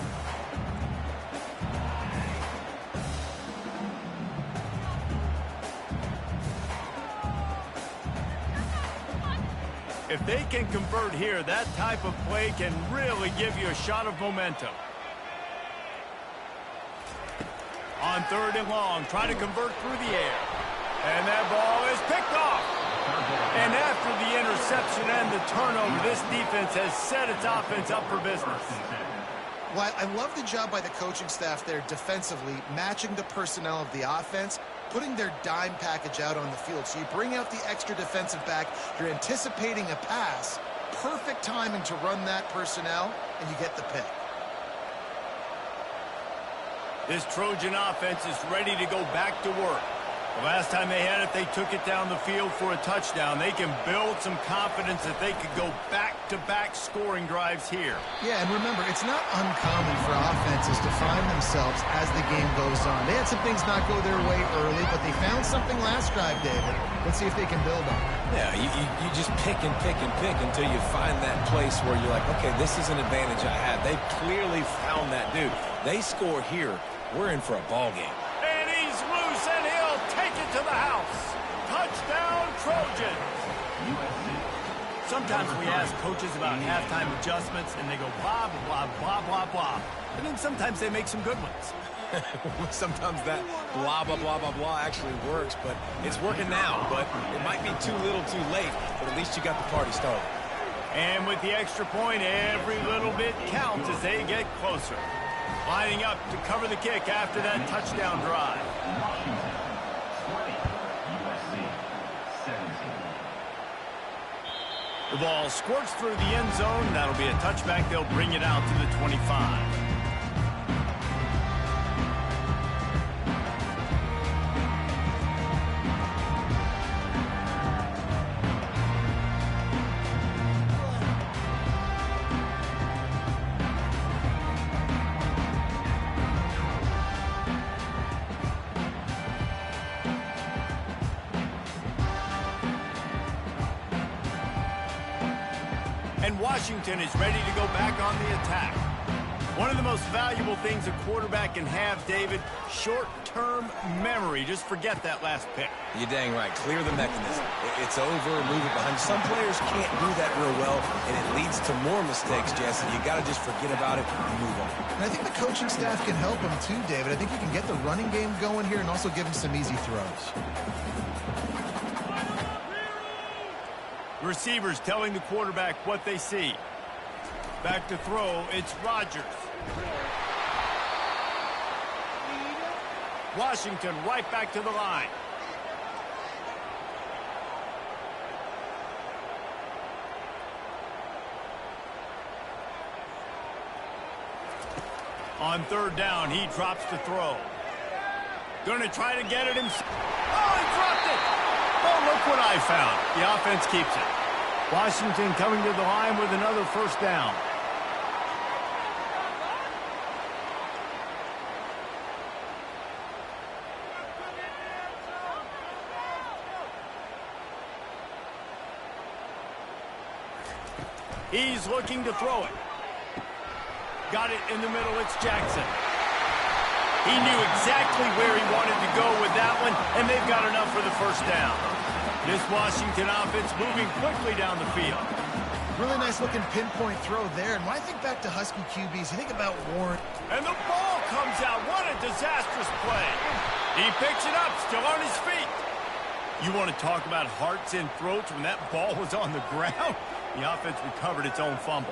If they can convert here, that type of play can really give you a shot of momentum. On third and long, trying to convert through the air. And that ball is picked off. And after the interception and the turnover, this defense has set its offense up for business. Well, I love the job by the coaching staff there defensively, matching the personnel of the offense, putting their dime package out on the field. So you bring out the extra defensive back, you're anticipating a pass, perfect timing to run that personnel, and you get the pick. This Trojan offense is ready to go back to work. The last time they had it, they took it down the field for a touchdown. They can build some confidence that they could go back-to-back scoring drives here. Yeah, and remember, it's not uncommon for offenses to find themselves as the game goes on. They had some things not go their way early, but they found something last drive, David. Let's see if they can build on it. Yeah, you just pick and pick and pick until you find that place where you're like, okay, this is an advantage I have. They clearly found that dude. They score here, we're in for a ball game. And he's loose, and he'll take it to the house. Touchdown, Trojans. Sometimes we ask coaches about halftime adjustments, and they go blah, blah, blah, blah, blah. And then sometimes they make some good ones. Sometimes that blah, blah, blah, blah, blah actually works, but it's working now. But it might be too little too late, but at least you got the party started. And with the extra point, every little bit counts as they get closer. Lining up to cover the kick after that touchdown drive. Washington 20, USC 17. The ball squirts through the end zone. That'll be a touchback. They'll bring it out to the 25. And Washington is ready to go back on the attack. One of the most valuable things a quarterback can have, David, short-term memory. Just forget that last pick. You're dang right. Clear the mechanism. It's over, move it behind. Some players can't do that real well, and it leads to more mistakes, Jesse. You got to just forget about it and move on. And I think the coaching staff can help him too, David. I think you can get the running game going here and also give him some easy throws. Receivers telling the quarterback what they see. Back to throw, it's Rodgers. Washington right back to the line. On third down, he drops the throw. Gonna try to get it himself. Oh, he dropped it! Oh, look what I found. The offense keeps it. Washington coming to the line with another first down. He's looking to throw it. Got it in the middle. It's Jackson. He knew exactly where he wanted to go with that one, and they've got enough for the first down. This Washington offense moving quickly down the field. Really nice looking pinpoint throw there. And when I think back to Husky QBs, you think about Warren. And the ball comes out. What a disastrous play. He picks it up, still on his feet. You want to talk about hearts in throats when that ball was on the ground? The offense recovered its own fumble.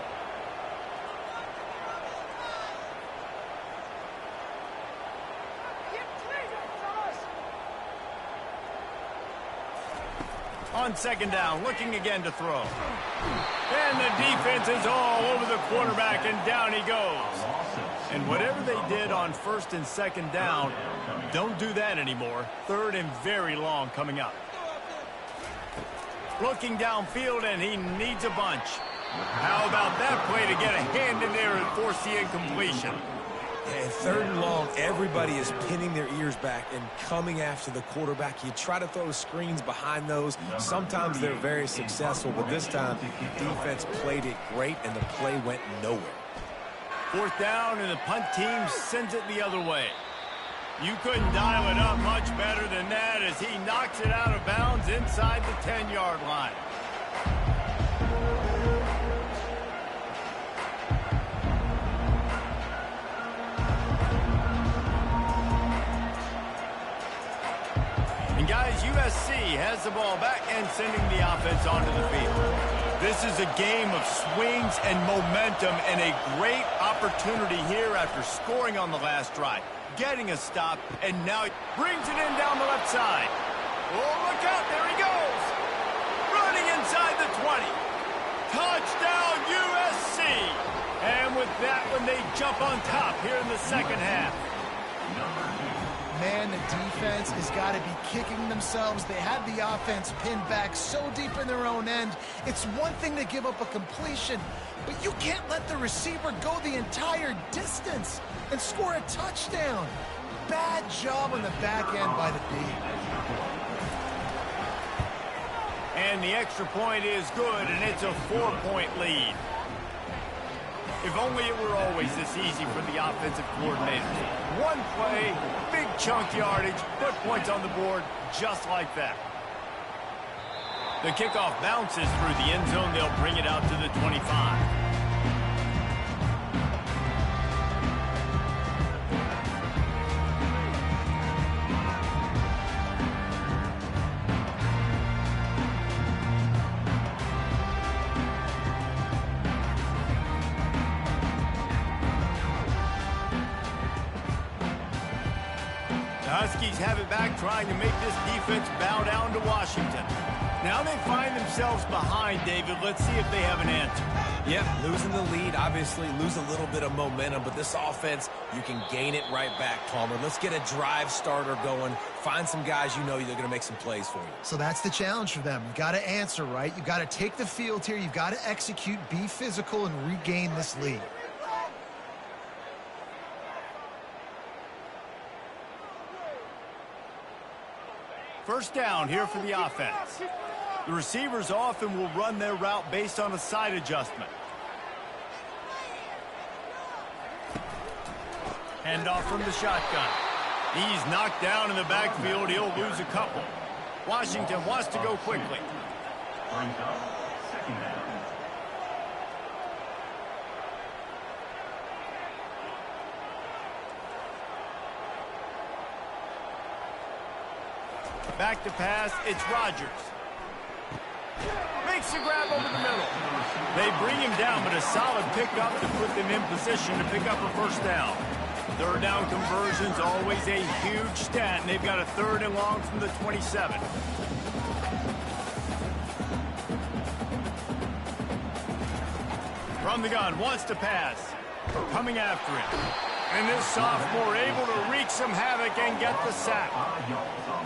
On second down, looking again to throw. And the defense is all over the quarterback, and down he goes. And whatever they did on first and second down, don't do that anymore. Third and very long coming up. Looking downfield, and he needs a bunch. How about that play to get a hand in there and force the incompletion? And third and long, everybody is pinning their ears back and coming after the quarterback. You try to throw screens behind those. Sometimes they're very successful, but this time, defense played it great, and the play went nowhere. Fourth down, and the punt team sends it the other way. You couldn't dial it up much better than that as he knocks it out of bounds inside the 10-yard line. And guys, USC has the ball back and sending the offense onto the field. This is a game of swings and momentum and a great opportunity here after scoring on the last drive, getting a stop, and now he brings it in down the left side. Oh, look out, there he goes. Running inside the 20. Touchdown, USC. And with that one, they jump on top here in the second half. Man, the defense has got to be kicking themselves. They had the offense pinned back so deep in their own end. It's one thing to give up a completion, but you can't let the receiver go the entire distance and score a touchdown. Bad job on the back end by the D. And the extra point is good, and it's a 4-point lead. If only it were always this easy for the offensive coordinators. One play, big chunk yardage, put points on the board just like that. The kickoff bounces through the end zone. They'll bring it out to the 25. The Huskies have it back, trying to make this defense bow down to Washington. Now they find themselves behind, David. Let's see if they have an answer. Yep, losing the lead, obviously lose a little bit of momentum, but this offense, you can gain it right back, Palmer. Let's get a drive starter going. Find some guys you know they're going to make some plays for you. So that's the challenge for them. You've got to answer, right? You've got to take the field here. You've got to execute, be physical, and regain this lead. First down here for the offense. The receivers often will run their route based on a side adjustment. Handoff from the shotgun. He's knocked down in the backfield. He'll lose a couple. Washington wants to go quickly. Brings up second down. Back to pass, it's Rodgers. Makes the grab over the middle. They bring him down, but a solid pickup to put them in position to pick up a first down. Third down conversion's always a huge stat, and they've got a 3rd and long from the 27. From the gun, wants to pass. Coming after him. And this sophomore able to wreak some havoc and get the sack.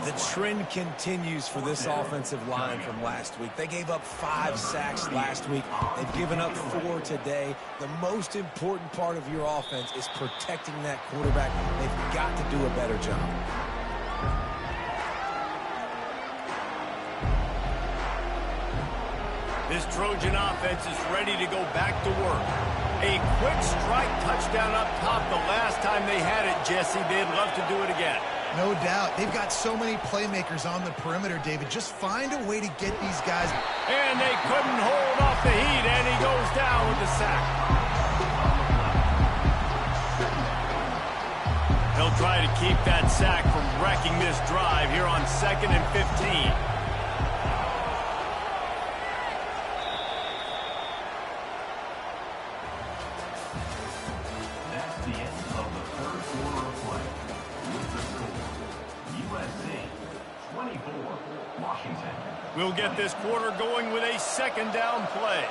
The trend continues for this offensive line from last week. They gave up 5 sacks last week. They've given up 4 today. The most important part of your offense is protecting that quarterback. They've got to do a better job. This Trojan offense is ready to go back to work. A quick strike touchdown up top the last time they had it, Jesse. They'd love to do it again. No doubt. They've got so many playmakers on the perimeter, David. Just find a way to get these guys. And they couldn't hold off the heat, and he goes down with the sack. He'll try to keep that sack from wrecking this drive here on 2nd and 15. That's the end of the third quarter of play. With the score, USC 24, Washington. We'll get this quarter going with a 2nd down play.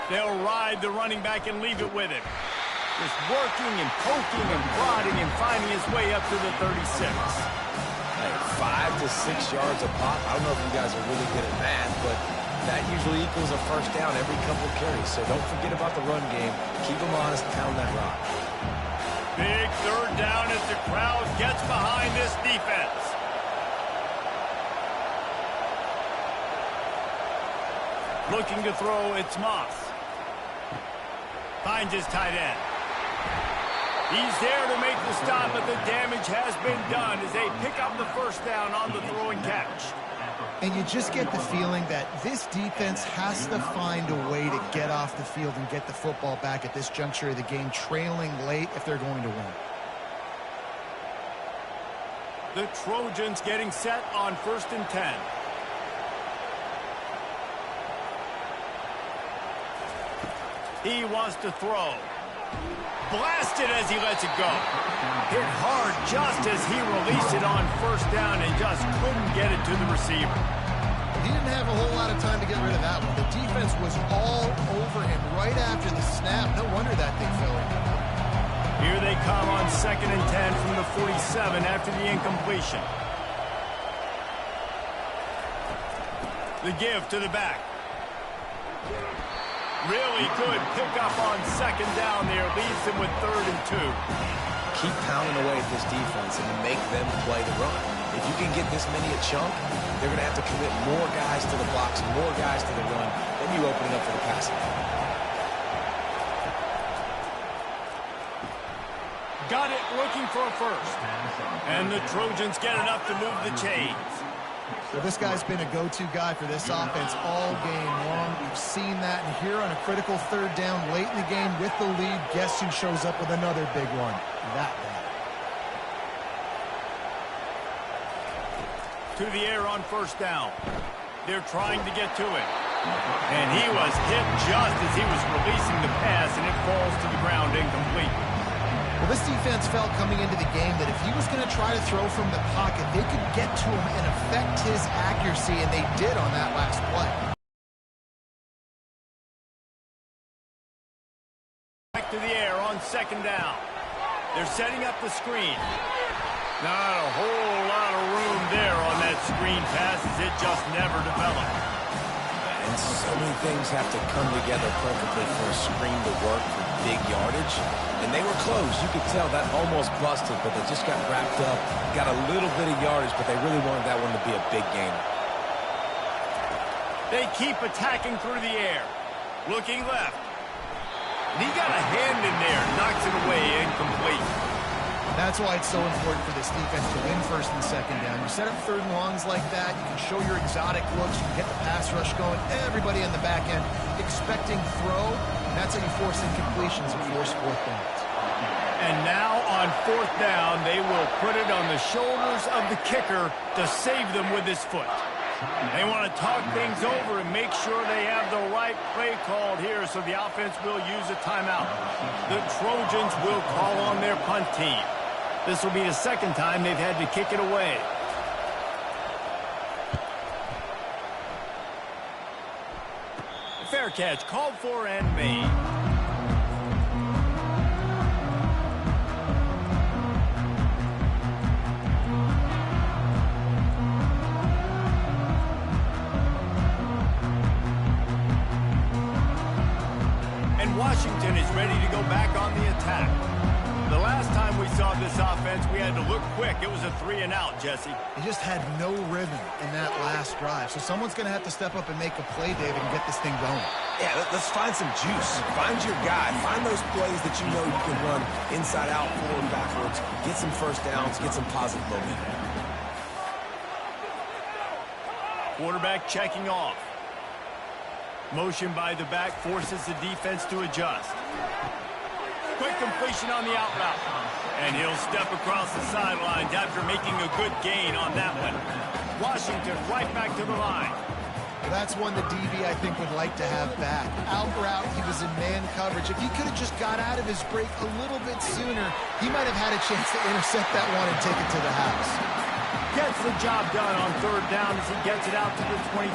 They'll ride the running back and leave it with him. Just working and poking and prodding and finding his way up to the 36. Hey, 5 to 6 yards a pop. I don't know if you guys are really good at math, but that usually equals a first down every couple of carries. So don't forget about the run game. Keep them honest, pound that rock. Big 3rd down as the crowd gets behind this defense. Looking to throw, it's Moss. Finds his tight end. He's there to make the stop, but the damage has been done as they pick up the first down on the throw and catch. And you just get the feeling that this defense has to find a way to get off the field and get the football back at this juncture of the game, trailing late if they're going to win. The Trojans getting set on 1st and 10. He wants to throw. Blasted as he lets it go. Hit hard just as he released it on 1st down and just couldn't get it to the receiver. He didn't have a whole lot of time to get rid of that one. The defense was all over him right after the snap. No wonder that thing fell in. Here they come on 2nd and 10 from the 47 after the incompletion. The give to the back. Really good pick-up on 2nd down there. Leaves them with 3rd and 2. Keep pounding away at this defense and make them play the run. If you can get this many a chunk, they're going to have to commit more guys to the box, more guys to the run. Then you open it up for the passing. Got it, looking for a first. And the Trojans get enough to move the chains. Well, this guy's been a go-to guy for this offense all game long. We've seen that, and here on a critical 3rd down late in the game with the lead, guess who shows up with another big one? That guy. To the air on 1st down. They're trying to get to it. And he was hit just as he was releasing the pass, and it falls to the ground incomplete. Well, This defense felt coming into the game that if he was going to try to throw from the pocket, they could get to him and affect his accuracy, and they did on that last play. Back to the air on second down. They're setting up the screen. Not a whole lot of room there on that screen pass as it just never developed. And so many things have to come together perfectly for a screen to work for big yardage. And they were close. You could tell that almost busted, but they just got wrapped up, got a little bit of yardage, but they really wanted that one to be a big game. They keep attacking through the air. Looking left. And he got a hand in there, knocks it away, incomplete. That's why it's so important for this defense to win first and second down. You set up third and longs like that, you can show your exotic looks, you can get the pass rush going, everybody in the back end expecting throw, and that's how you force incompletions and force fourth downs. And now on fourth down, they will put it on the shoulders of the kicker to save them with his foot. They want to talk things over and make sure they have the right play called here, so the offense will use a timeout. The Trojans will call on their punt team. This will be the second time they've had to kick it away. Fair catch, called for and made. And Washington is ready to go back on the attack. The last time we saw this offense, we had to look quick. It was a 3-and-out, Jesse. They just had no rhythm in that last drive. So someone's going to have to step up and make a play, David, and get this thing going. Yeah, let's find some juice. Find your guy. Find those plays that you know you can run inside out, forward, backwards. Get some first downs. Get some positive momentum. Quarterback checking off. Motion by the back forces the defense to adjust. Quick completion on the out route. And he'll step across the sidelines after making a good gain on that one. Washington right back to the line. Well, that's one the DB, I think, would like to have back. Out route, he was in man coverage. If he could have just got out of his break a little bit sooner, he might have had a chance to intercept that one and take it to the house. Gets the job done on third down as he gets it out to the 25.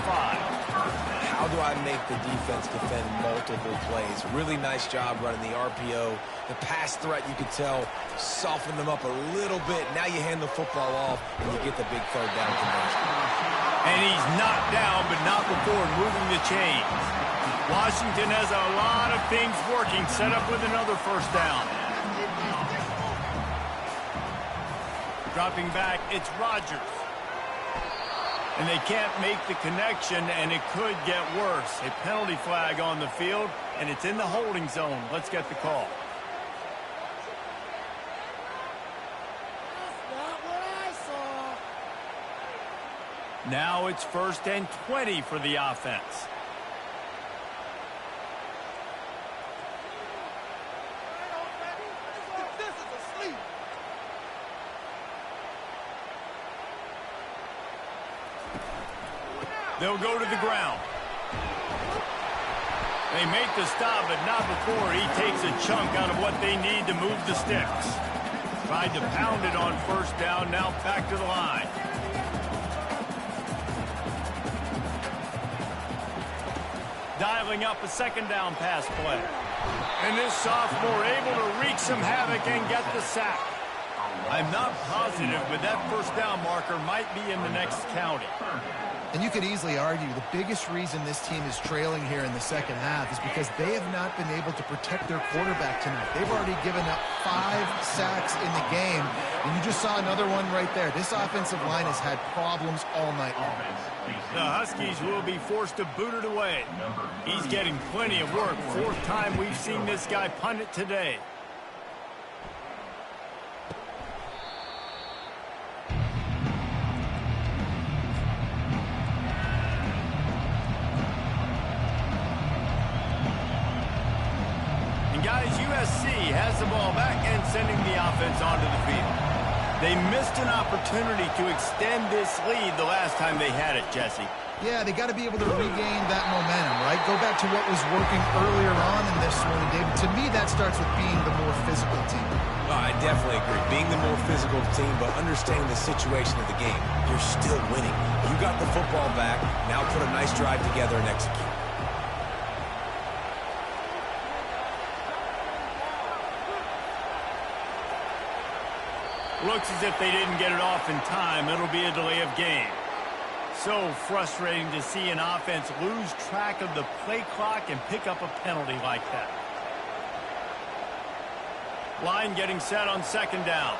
How do I make the defense defend multiple plays? Really nice job running the RPO. The pass threat, you could tell, softened them up a little bit. Now you hand the football off, and you get the big third down conversion. And he's knocked down, but not before moving the chains. Washington has a lot of things working, set up with another first down. Dropping back, it's Rodgers. And they can't make the connection, and it could get worse. A penalty flag on the field, and it's in the holding zone. Let's get the call. That's not what I saw. Now it's 1st and 20 for the offense. This is asleep. They'll go to the ground. They make the stop, but not before he takes a chunk out of what they need to move the sticks. Tried to pound it on first down, now back to the line. Dialing up a second down pass play. And this sophomore able to wreak some havoc and get the sack. I'm not positive, but that first down marker might be in the next county. And you could easily argue the biggest reason this team is trailing here in the second half is because they have not been able to protect their quarterback tonight. They've already given up 5 sacks in the game, and you just saw another one right there. This offensive line has had problems all night long. The Huskies will be forced to boot it away. He's getting plenty of work. 4th time we've seen this guy punt it today. Guys, USC has the ball back and sending the offense onto the field. They missed an opportunity to extend this lead the last time they had it, Jesse. Yeah, they got to be able to regain that momentum, right? Go back to what was working earlier on in this one, David. To me, that starts with being the more physical team. All right, definitely agree. Being the more physical team, but understanding the situation of the game, you're still winning. You got the football back. Now put a nice drive together and execute. Looks as if they didn't get it off in time. It'll be a delay of game. So frustrating to see an offense lose track of the play clock and pick up a penalty like that. Line getting set on second down.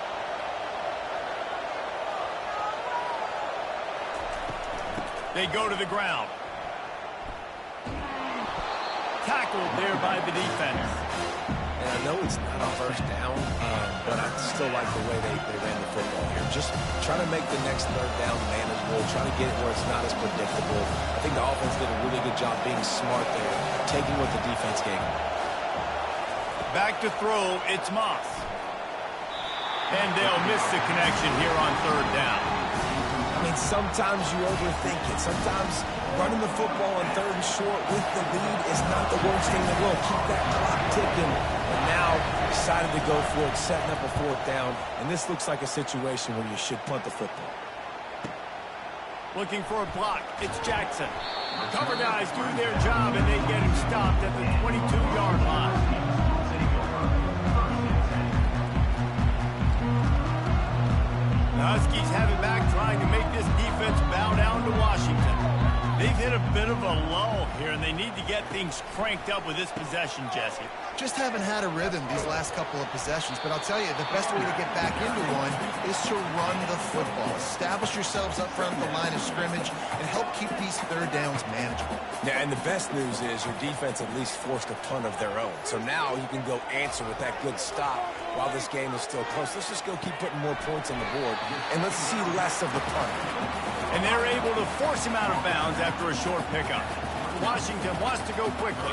They go to the ground. Tackled there by the defense. And I know it's not a first down, but I still like the way they ran the football here. Just trying to make the next third down manageable, trying to get it where it's not as predictable. I think the offense did a really good job being smart there, taking what the defense gave them. Back to throw, it's Moss. And they'll miss the connection here on third down. I mean, sometimes you overthink it. Sometimes running the football on third and short with the lead is not the worst thing in the world. Keep that clock ticking. And now decided to go for it, setting up a fourth down. And this looks like a situation where you should punt the football. Looking for a block. It's Jackson. Cover guys do their job, and they get him stopped at the 22-yard line. Huskies have it back, trying to make this defense bow down to Washington. They've hit a bit of a lull here, and they need to get things cranked up with this possession, Jesse. Just haven't had a rhythm these last couple of possessions, but I'll tell you, the best way to get back into one is to run the football. Establish yourselves up front of the line of scrimmage and help keep these third downs manageable. Yeah, and the best news is your defense at least forced a punt of their own. So now you can go answer with that good stop while this game is still close. Let's just go keep putting more points on the board, and let's see less of the punt. And they're able to force him out of bounds after a short pickup. Washington wants to go quickly.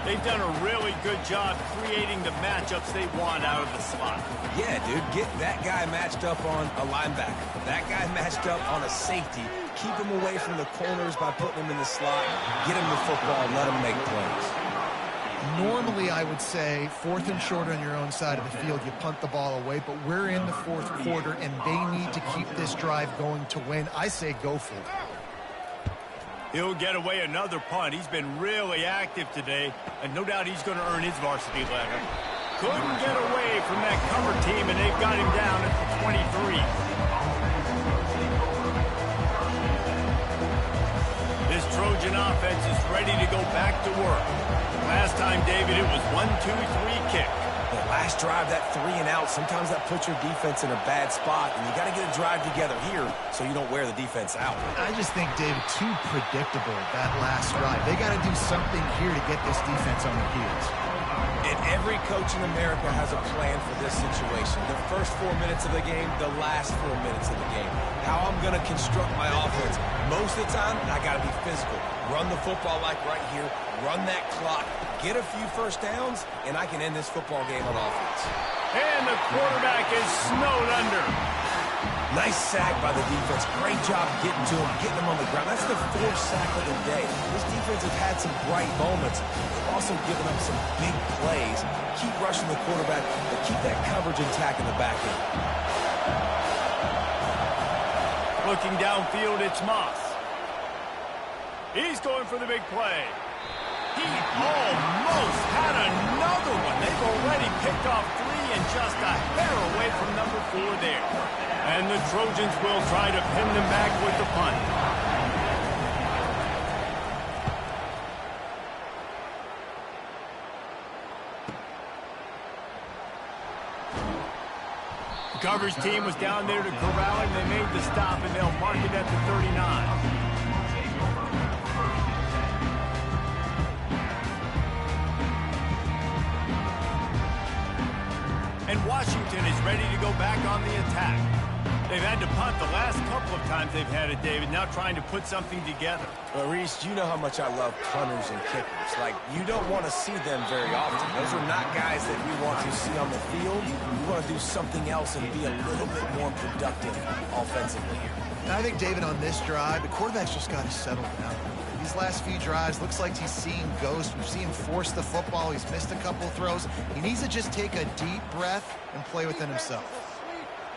They've done a really good job creating the matchups they want out of the slot. Yeah, dude, get that guy matched up on a linebacker. That guy matched up on a safety. Keep him away from the corners by putting him in the slot. Get him the football, let him make plays. Normally, I would say, fourth and short on your own side of the field, you punt the ball away, but we're in the fourth quarter, and they need to keep this drive going to win. I say go for it. He'll get away another punt. He's been really active today, and no doubt he's going to earn his varsity letter. Couldn't get away from that cover team, and they've got him down at the 23. This Trojan offense is ready to go back to work. Last time, David, it was 1-2-3 kick. The last drive, that 3 and out, sometimes that puts your defense in a bad spot, and you got to get a drive together here so you don't wear the defense out. I just think, David, too predictable, that last drive. They got to do something here to get this defense on their heels. And every coach in America has a plan for this situation. The first 4 minutes of the game, the last 4 minutes of the game. How I'm going to construct my offense. Most of the time, I got to be physical. Run the football like right here. Run that clock. Get a few first downs, and I can end this football game on offense. And the quarterback is snowed under. Nice sack by the defense. Great job getting to him, getting him on the ground. That's the 4th sack of the day. This defense has had some bright moments. They've also given up some big plays. Keep rushing the quarterback, but keep that coverage intact in the back end. Looking downfield, it's Moss. He's going for the big play. He almost had another one. They've already picked off 3 and just a hair away from number 4 there. And the Trojans will try to pin them back with the punt. The coverage team was down there to corral him. They made the stop, and they'll mark it at the 39. And Washington is ready to go back on the attack. They've had to punt the last couple of times they've had it, David, now trying to put something together. Well, Reese, you know how much I love punters and kickers. Like, you don't want to see them very often. Those are not guys that we want to see on the field. We want to do something else and be a little bit more productive offensively here. And I think, David, on this drive, the quarterback's just got to settle down. These last few drives, looks like he's seeing ghosts. We've seen him force the football. He's missed a couple throws. He needs to just take a deep breath and play within himself.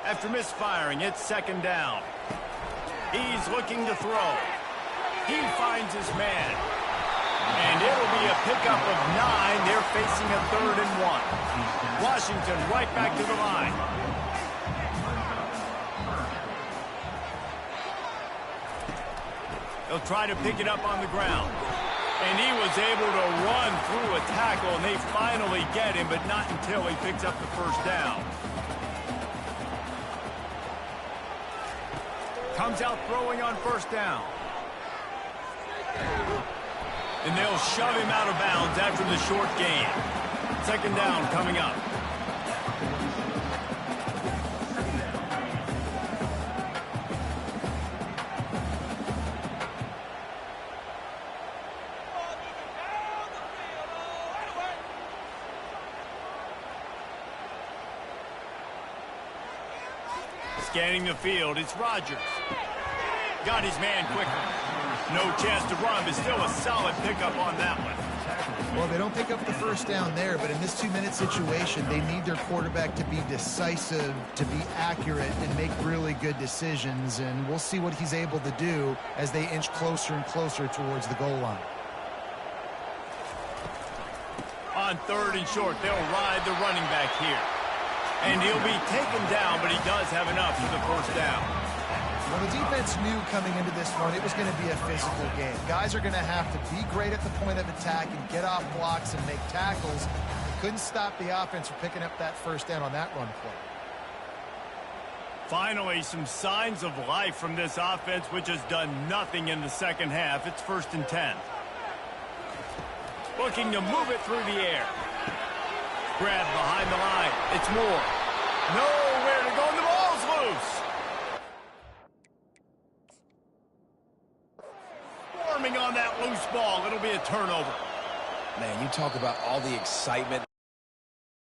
After misfiring, it's second down. He's looking to throw. He finds his man. And it'll be a pickup of 9. They're facing a 3rd and 1. Washington right back to the line. They'll try to pick it up on the ground. And he was able to run through a tackle, and they finally get him, but not until he picks up the first down. Comes out throwing on first down. And they'll shove him out of bounds after the short gain. Second down coming up. Scanning the field, it's Rodgers. Got his man quickly. No chance to run, but still a solid pickup on that one. Well, they don't pick up the first down there, but in this 2-minute situation, they need their quarterback to be decisive, to be accurate, and make really good decisions. And we'll see what he's able to do as they inch closer and closer towards the goal line. On 3rd and short, they'll ride the running back here. And he'll be taken down, but he does have enough for the first down. Well, the defense knew coming into this one it was going to be a physical game. Guys are going to have to be great at the point of attack and get off blocks and make tackles. Couldn't stop the offense from picking up that first down on that run play. Finally, some signs of life from this offense, which has done nothing in the second half. It's 1st and 10. Looking to move it through the air. Grab behind the line. It's Moore. Nowhere to go, and the ball's loose. Forming on that loose ball. It'll be a turnover. Man, you talk about all the excitement